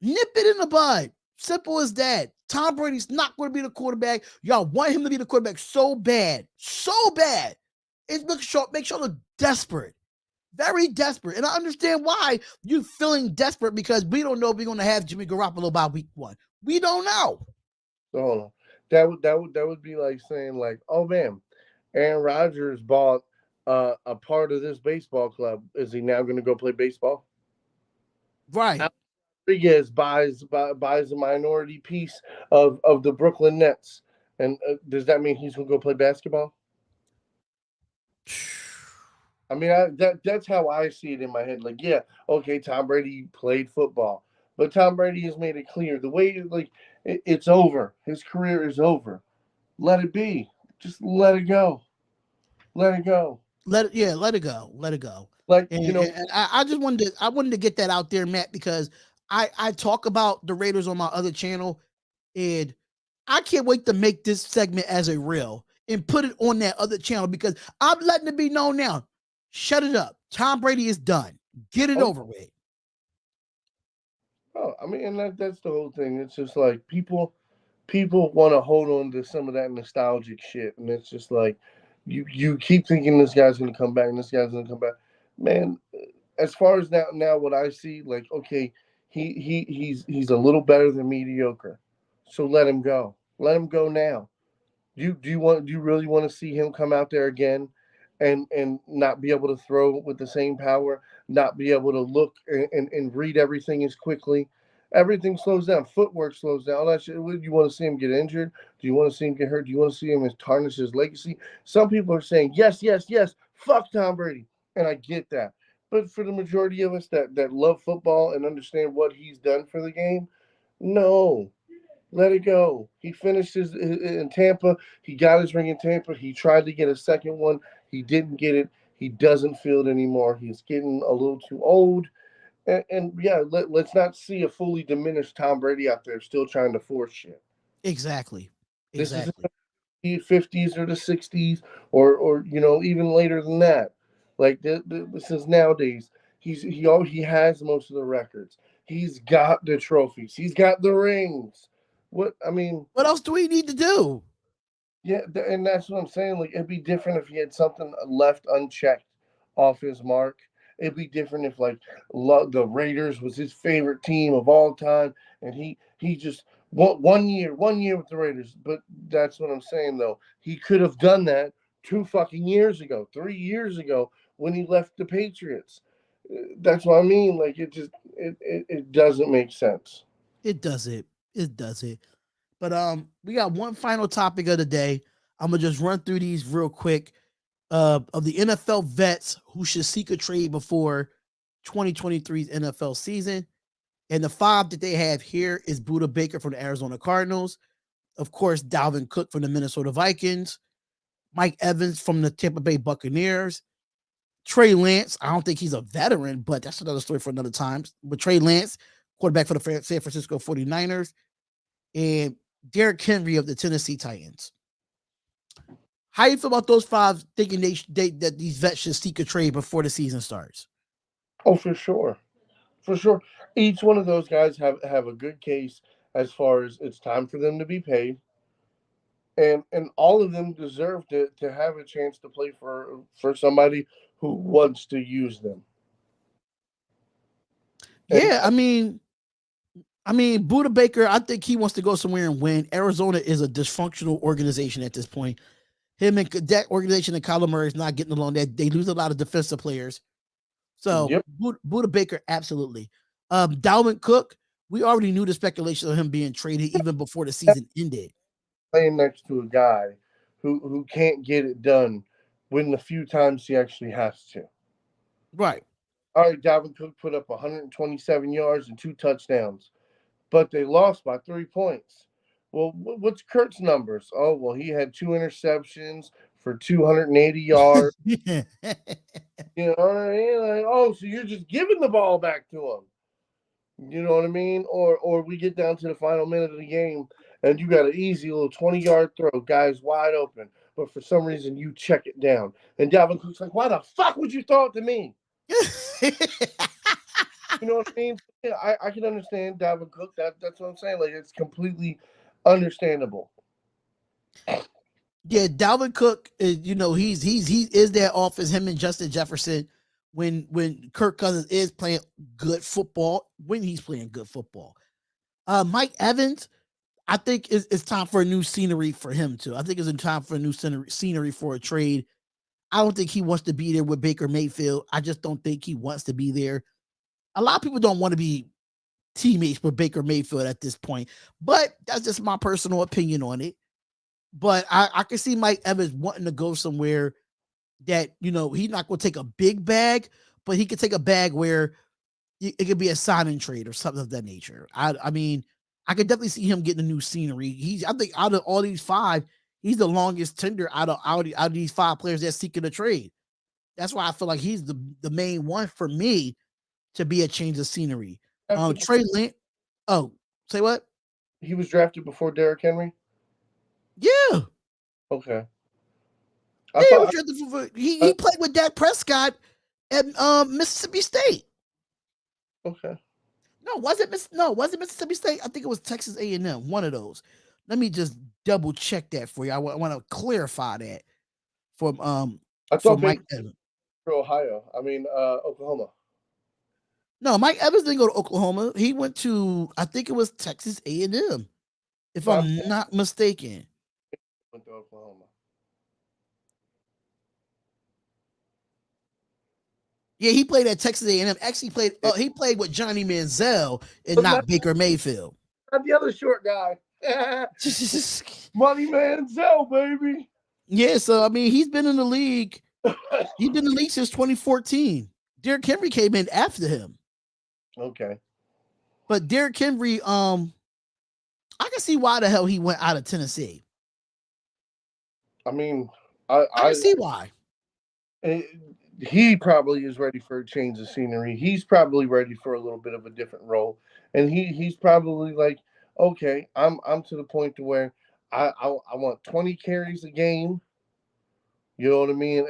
Nip it in the bud. Simple as that. Tom Brady's not going to be the quarterback. Y'all want him to be the quarterback so bad. So bad. It makes you look desperate. Very desperate. And I understand why you feeling desperate because we don't know if we're going to have Jimmy Garoppolo by week 1. We don't know. So hold on. That would be like saying like, oh man, Aaron Rodgers bought a part of this baseball club. Is he now going to go play baseball? Right. Rodriguez buys a minority piece of the Brooklyn Nets, and does that mean he's going to go play basketball? I mean, that's how I see it in my head. Like, yeah, okay, Tom Brady played football, but Tom Brady has made it clear the way like it's over. His career is over. Let it be. Just let it go. Let it go. Let it go. Let it go. Like And, and I just wanted to get that out there, Matt, because I talk about the Raiders on my other channel, and I can't wait to make this segment as a reel and put it on that other channel because I'm letting it be known now. Shut it up. Tom Brady is done. Get it oh, over with. I mean, and that's the whole thing. It's just like people want to hold on to some of that nostalgic shit, and it's just like you keep thinking this guy's going to come back, and this guy's going to come back. Man, as far as now what I see, like okay, he's a little better than mediocre, so let him go. Let him go now. Do you really want to see him come out there again and not be able to throw with the same power, not be able to look and read everything as quickly? Everything slows down. Footwork slows down. All that shit. Do you want to see him get injured? Do you want to see him get hurt? Do you want to see him tarnish his legacy? Some people are saying yes, yes, yes. Fuck Tom Brady, and I get that. But for the majority of us that love football and understand what he's done for the game, no, let it go. He finished in Tampa. He got his ring in Tampa. He tried to get a second one. He didn't get it. He doesn't feel it anymore. He's getting a little too old. And yeah, let's not see a fully diminished Tom Brady out there still trying to force shit. Exactly. This is Exactly. the 50s or the 60s or even later than that. Like this is nowadays. He has most of the records. He's got the trophies. He's got the rings. What I mean, What else do we need to do? yeah, and that's what I'm saying. Like, it'd be different if he had something left unchecked off his mark. It'd be different if, like, the Raiders was his favorite team of all time, and he just one year with the Raiders. But that's what I'm saying, though. He could have done that 2 fucking years ago, 3 years ago when he left the Patriots. That's what I mean. Like, it doesn't make sense. It does it. It does it. But we got one final topic of the day. I'm gonna just run through these real quick. Of the NFL vets who should seek a trade before 2023's NFL season. And the 5 that they have here is Buda Baker from the Arizona Cardinals. Of course, Dalvin Cook from the Minnesota Vikings. Mike Evans from the Tampa Bay Buccaneers. Trey Lance. I don't think he's a veteran, but that's another story for another time. But Trey Lance, quarterback for the San Francisco 49ers. And Derrick Henry of the Tennessee Titans. How you feel about those 5 thinking that these vets should seek a trade before the season starts? Oh, for sure. For sure. Each one of those guys have a good case as far as it's time for them to be paid. And all of them deserve to have a chance to play for somebody who wants to use them. And Yeah, Buda Baker, I think he wants to go somewhere and win. Arizona is a dysfunctional organization at this point. Him and that organization and Kyler Murray is not getting along. They lose a lot of defensive players. So yep, Buda Baker, absolutely. Dalvin Cook, we already knew the speculation of him being traded even before the season ended. playing next to a guy who can't get it done when the few times he actually has to. Right. All right, Dalvin Cook put up 127 yards and 2 touchdowns, but they lost by 3 points. Well, what's Kurt's numbers? Oh, well, he had 2 interceptions for 280 yards. You know what I mean? Like, oh, so you're just giving the ball back to him. You know what I mean? Or we get down to the final minute of the game and you got an easy little 20-yard throw, guys wide open, but for some reason you check it down. And Dalvin Cook's like, why the fuck would you throw it to me? You know what I mean? Yeah, I can understand Dalvin Cook. That's what I'm saying. Like it's completely understandable. Yeah, Dalvin Cook is, he is their offense, him and Justin Jefferson when Kirk Cousins is playing good football, when he's playing good football. Mike Evans, I think it's time for a new scenery for him too. I think it's in time for a new scenery for a trade. I don't think he wants to be there with Baker Mayfield. I just don't think he wants to be there. A lot of people don't want to be teammates with Baker Mayfield at this point, but that's just my personal opinion on it. But I can see Mike Evans wanting to go somewhere that, he's not going to take a big bag, but he could take a bag where it could be a signing trade or something of that nature. I mean, I could definitely see him getting a new scenery. I think out of all these five, he's the longest tender out of these five players that's seeking a trade. That's why I feel like he's the main one for me to be a change of scenery. Trey Lance. Oh, say what? He was drafted before Derrick Henry. Yeah. Okay. He played with Dak Prescott at Mississippi State. Okay. No, was it Mississippi State? I think it was Texas A&M. One of those. Let me just double check that for you. I want to clarify that from I for thought Mike Evans. Ohio. I mean Oklahoma. No, Mike Evans didn't go to Oklahoma. He went to, I think it was Texas A&M, if I'm not mistaken. Went to Oklahoma. Yeah, he played at Texas A&M. Actually, he played with Johnny Manziel and not Baker Mayfield. Not the other short guy. Money Manziel, baby. Yeah, so I mean, he's been in the league. He's been in the league since 2014. Derrick Henry came in after him. Okay. But Derrick Henry, I can see why the hell he went out of Tennessee. I mean, I can see why. He probably is ready for a change of scenery. He's probably ready for a little bit of a different role, and he's probably like, okay, I'm to the point to where I want 20 carries a game. You know what I mean?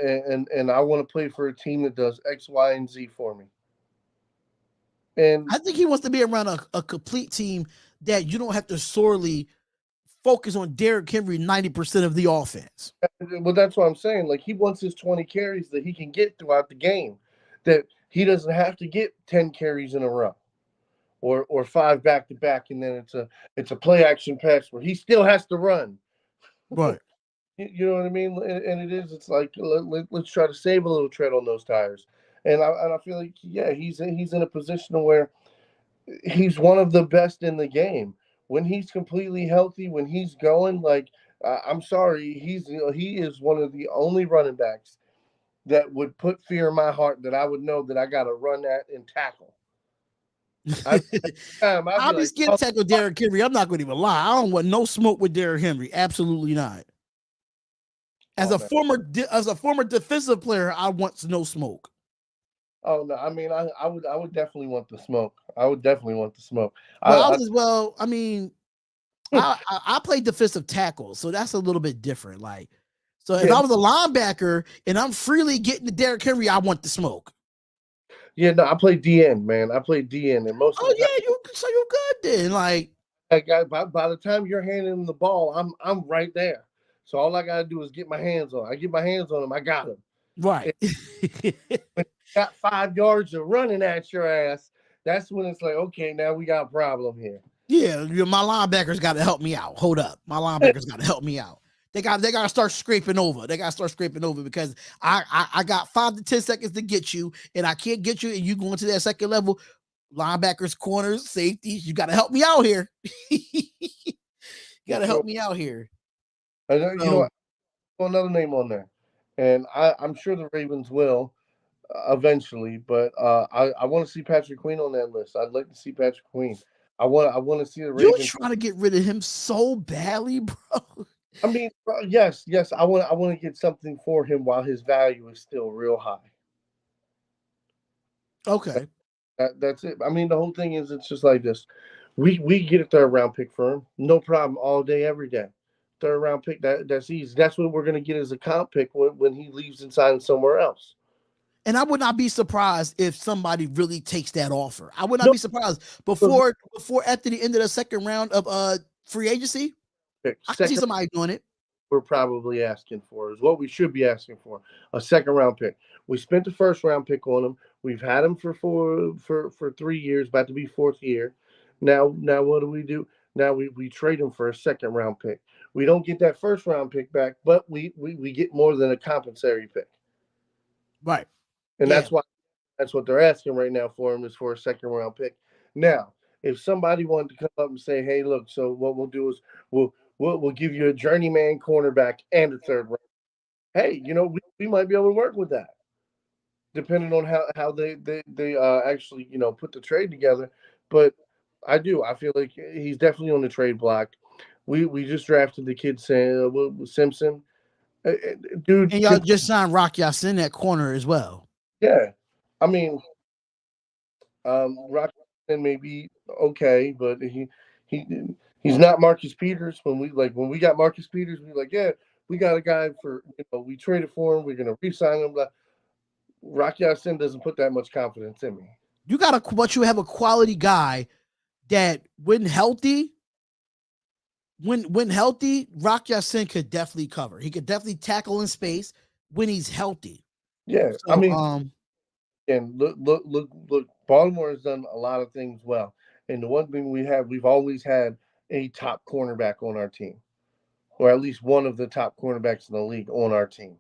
And I want to play for a team that does X, Y, and Z for me. And I think he wants to be around a complete team that you don't have to sorely focus on Derrick Henry 90% of the offense. Well, that's what I'm saying. Like, he wants his 20 carries that he can get throughout the game, that he doesn't have to get 10 carries in a row or 5 back to back, and then it's a play action pass where he still has to run. Right. You know what I mean? And it's like, let's try to save a little tread on those tires. And I feel like, yeah, he's in a position where he's one of the best in the game. When he's completely healthy, when he's going, like, I'm sorry, he is one of the only running backs that would put fear in my heart that I would know that I got to run that and tackle. I'll be scared to tackle Derrick Henry. I'm not going to even lie. I don't want no smoke with Derrick Henry. Absolutely not. As a former defensive player, I want no smoke. Oh no! I mean, I would definitely want the smoke. I would definitely want the smoke. Well, I mean, I played defensive tackle, so that's a little bit different. Like, so if I was a linebacker and I'm freely getting to Derrick Henry, I want the smoke. Yeah, no, I played DN, man. I played DN, and most. Oh yeah, you're good then. Like, by the time you're handing him the ball, I'm right there. So all I gotta do is get my hands on. I get my hands on him. I got him. Right. Got 5 yards of running at your ass. That's when it's like, okay, now we got a problem here. Yeah, my linebackers got to help me out. Hold up, my linebackers got to help me out. They got to start scraping over. They got to start scraping over because I got 5 to 10 seconds to get you, and I can't get you, and you going to that second level. Linebackers, corners, safeties, you got to help me out here. You got to help me out here. You know what? Another name on there, and I'm sure the Ravens will eventually, but I want to see Patrick Queen on that list. I'd like to see Patrick Queen. I want to see the Ravens. You're trying to get rid of him so badly, bro. I mean, yes. I want to get something for him while his value is still real high. Okay. That's it. I mean, the whole thing is it's just like this. We get a 3rd round pick for him, no problem, all day, every day. 3rd round pick, that's easy. That's what we're gonna get as a comp pick when he leaves and signs somewhere else. And I would not be surprised if somebody really takes that offer. I would not be surprised before after the end of the 2nd round of free agency. I can see somebody doing it. we're probably asking for, is what we should be asking for, a second round pick. We spent the first round pick on him. We've had him for 3 years, about to be fourth year. Now what do? Now we trade him for a second round pick. We don't get that first round pick back, but we get more than a compensatory pick. Right. And Yeah. that's what they're asking right now for him, is for a second round pick. Now, if somebody wanted to come up and say, "Hey, look, so what we'll do is we'll give you a journeyman cornerback and a third round." Hey, we might be able to work with that, depending on how they actually put the trade together. But I feel like he's definitely on the trade block. We just drafted the kid Simpson. Dude, And y'all just signed Rock Yassin at corner as well. yeah. I mean, Rockman may be okay, but he he's not Marcus Peters. When we got Marcus Peters, we like, yeah, we got a guy for we traded for him. We're gonna re-sign him. Rock Ya-Sin doesn't put that much confidence in me. But you have a quality guy that when healthy, Rock Ya-Sin could definitely cover. He could definitely tackle in space when he's healthy. Yeah, I So mean, and look. Baltimore has done a lot of things well, and the one thing we've always had a top cornerback on our team, or at least one of the top cornerbacks in the league on our team.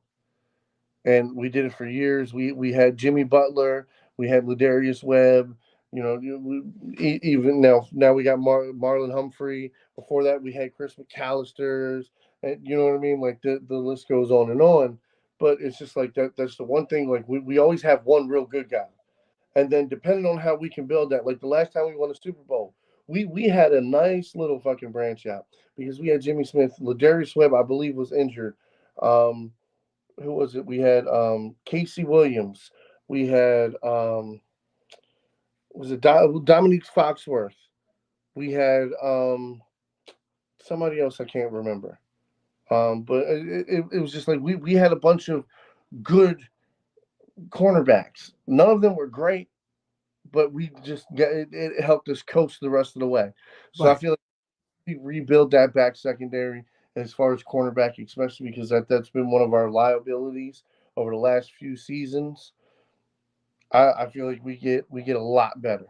And we did it for years. We had Jimmy Butler, we had Ladarius Webb. Even now we got Marlon Humphrey. Before that, we had Chris McAllister's, and you know what I mean. Like the list goes on and on. But it's just like that. That's the one thing. Like we always have one real good guy, and then depending on how we can build that. Like the last time we won a Super Bowl, we had a nice little fucking branch out because we had Jimmy Smith. Ladarius Webb, I believe, was injured. Um, who was it? We had Casey Williams. We had was it Dominique Foxworth? We had somebody else I can't remember. But it was just like we had a bunch of good cornerbacks. None of them were great, but we just it helped us coast the rest of the way. So I right. feel like we rebuild that back secondary as far as cornerback, especially because that's been one of our liabilities over the last few seasons. I feel like we get a lot better.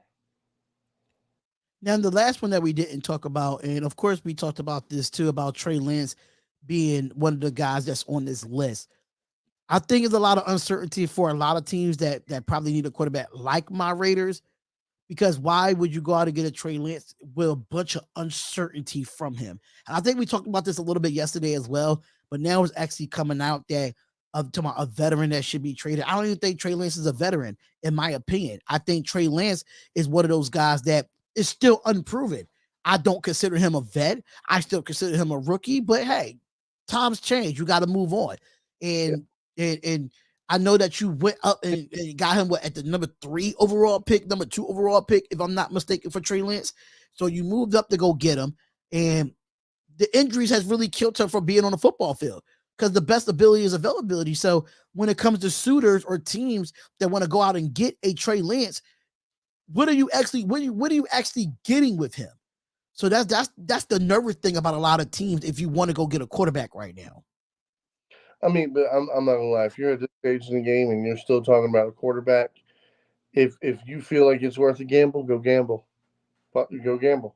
Now the last one that we didn't talk about, and of course we talked about this too, about Trey Lance being one of the guys that's on this list. I think there's a lot of uncertainty for a lot of teams that probably need a quarterback like my Raiders. Because why would you go out and get a Trey Lance with a bunch of uncertainty from him? And I think we talked about this a little bit yesterday as well, but now it's actually coming out that to a veteran that should be traded. I don't even think Trey Lance is a veteran, in my opinion. I think Trey Lance is one of those guys that is still unproven. I don't consider him a vet. I still consider him a rookie, but hey, times change. You got to move on. Yeah. And I know that you went up and got him at the number 3 overall pick, number 2 overall pick, if I'm not mistaken, for Trey Lance. So you moved up to go get him, and the injuries has really killed him from being on the football field because the best ability is availability. So when it comes to suitors or teams that want to go out and get a Trey Lance, what are you actually getting with him? So that's the nervous thing about a lot of teams if you want to go get a quarterback right now. I mean, but I'm not gonna lie. If you're at this stage in the game and you're still talking about a quarterback, if you feel like it's worth a gamble, go gamble. Go gamble.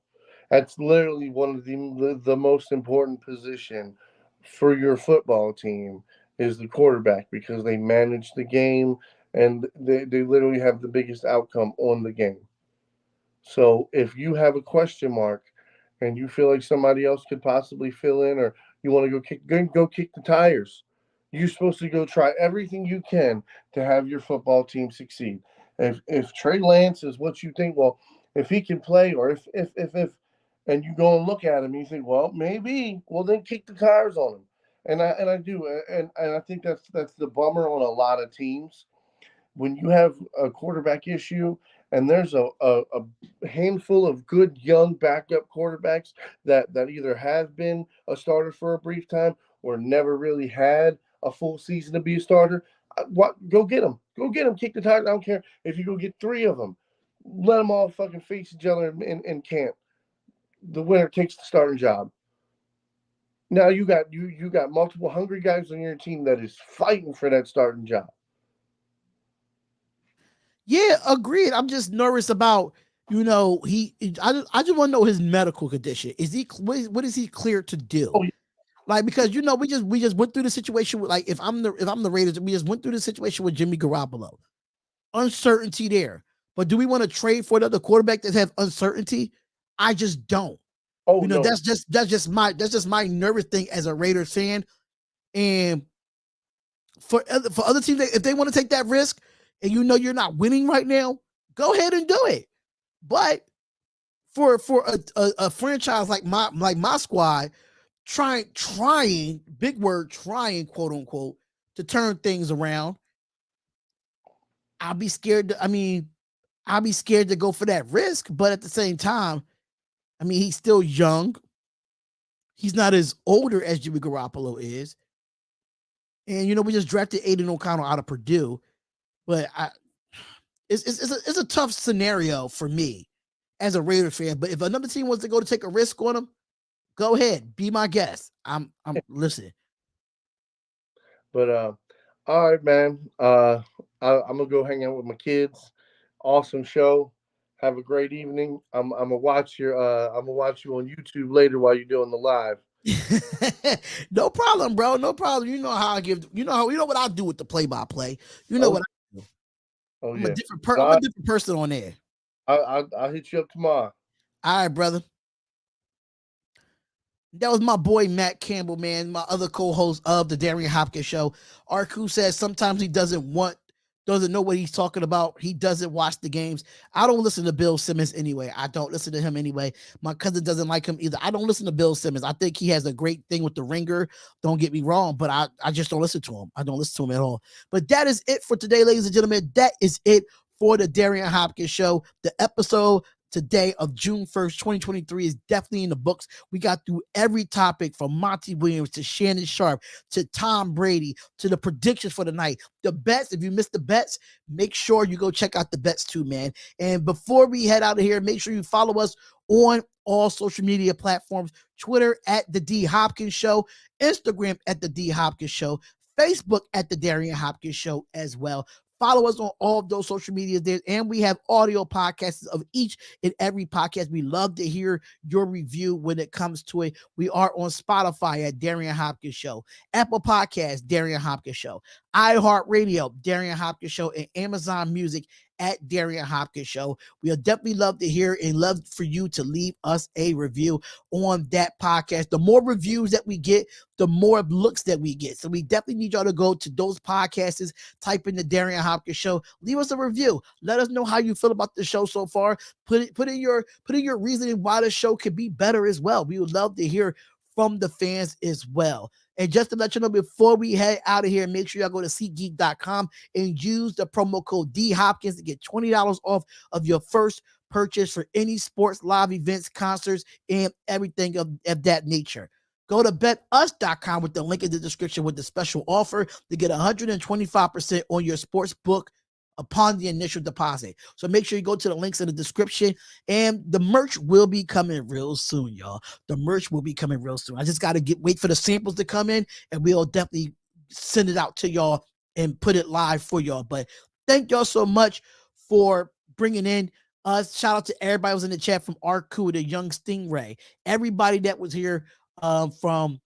That's literally one of the most important position for your football team is the quarterback because they manage the game and they literally have the biggest outcome on the game. So if you have a question mark and you feel like somebody else could possibly fill in, or you want to go kick the tires, you're supposed to go try everything you can to have your football team succeed. If Trey Lance is what you think, well, if he can play, or if, and you go and look at him, you think, well, maybe, well, then kick the tires on him. And I do, and I think that's the bummer on a lot of teams when you have a quarterback issue and there's a handful of good young backup quarterbacks that either have been a starter for a brief time or never really had a full season to be a starter, go get them. Go get them. Kick the tires. I don't care if you go get 3 of them. Let them all fucking face each other in camp. The winner takes the starting job. Now you got multiple hungry guys on your team that is fighting for that starting job. Yeah, agreed. I'm just nervous about, I just want to know his medical condition. Is he what is he cleared to do? Oh, yeah. Like, because we just went through the situation with, like, if I'm the Raiders, we just went through the situation with Jimmy Garoppolo. Uncertainty there. But do we want to trade for another quarterback that have uncertainty? I just don't. Oh no. That's just my nervous thing as a Raiders fan. And for other teams, if they want to take that risk and you're not winning right now, go ahead and do it. But for a franchise like my squad, trying big word, trying, quote unquote, to turn things around, I'll be scared I'll be scared to go for that risk. But at the same time, he's still young. He's not as older as Jimmy Garoppolo is. And we just drafted Aiden O'Connell out of Purdue. But it's a tough scenario for me as a Raiders fan. But if another team wants to go to take a risk on him, go ahead, be my guest. I'm listening. But all right, man. I'm gonna go hang out with my kids. Awesome show. Have a great evening. I'm gonna watch you on YouTube later while you're doing the live. No problem, bro. No problem. You know how I give. You know what I do with the play-by-play. You know what I do. Oh I'm yeah. I'm a different person on there. I'll hit you up tomorrow. All right, brother. That was my boy Matt Campbell, man, my other co-host of the Darion Hopkins Show. Arku says sometimes he doesn't know what he's talking about. He doesn't watch the games. I don't listen to Bill Simmons anyway. I don't listen to him anyway. My cousin doesn't like him either. I don't listen to Bill Simmons. I think he has a great thing with the ringer. Don't get me wrong, but I just don't listen to him. I don't listen to him at all. But that is it for today, ladies and gentlemen. That is it for the Darion Hopkins Show. The episode today of June 1st, 2023 is definitely in the books. We got through every topic from Monty Williams to Shannon Sharpe to Tom Brady to the predictions for the night. The bets, if you missed the bets, make sure you go check out the bets too, man. And before we head out of here, make sure you follow us on all social media platforms. Twitter at the D Hopkins Show, Instagram at the D Hopkins Show, Facebook at the Darion Hopkins Show as well. Follow us on all of those social medias there. And we have audio podcasts of each and every podcast. We love to hear your review when it comes to it. We are on Spotify at Darion Hopkins Show, Apple Podcasts, Darion Hopkins Show, iHeartRadio, Darion Hopkins Show, and Amazon Music at Darion Hopkins Show. We'll definitely love to hear and love for you to leave us a review on that podcast. The more reviews that we get, the more looks that we get. So we definitely need y'all to go to those podcasts, type in the Darion Hopkins Show, leave us a review. Let us know how you feel about the show so far. Put in your reasoning why the show could be better as well. We would love to hear from the fans as well. And just to let you know, before we head out of here, make sure y'all go to SeatGeek.com and use the promo code DHopkins to get $20 off of your first purchase for any sports, live events, concerts, and everything of that nature. Go to betus.com with the link in the description with the special offer to get 125% on your sports book upon the initial deposit. So make sure you go to the links in the description, and the merch will be coming real soon, y'all. The merch will be coming real soon. I just got to wait for the samples to come in, and we'll definitely send it out to y'all and put it live for y'all. But thank y'all so much for bringing in us. Shout out to everybody who was in the chat, from Arku to Young Stingray, everybody that was here, from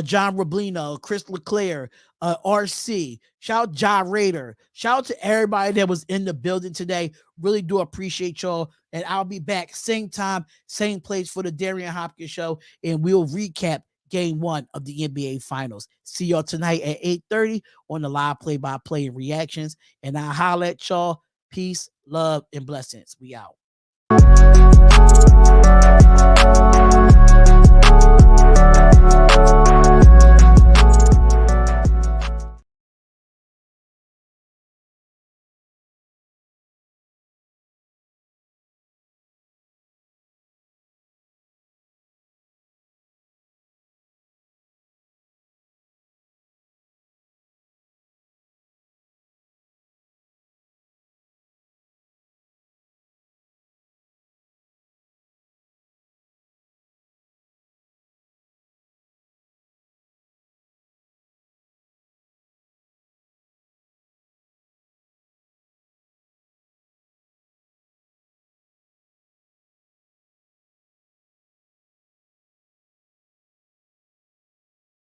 John Roblino, Chris LeClaire, RC, shout out Ja Raider, shout out to everybody that was in the building today. Really do appreciate y'all. And I'll be back same time, same place for the Darion Hopkins Show, and we'll recap game 1 of the NBA Finals. See y'all tonight at 8:30 on the live play-by-play and reactions. And I'll holler at y'all. Peace, love, and blessings. We out.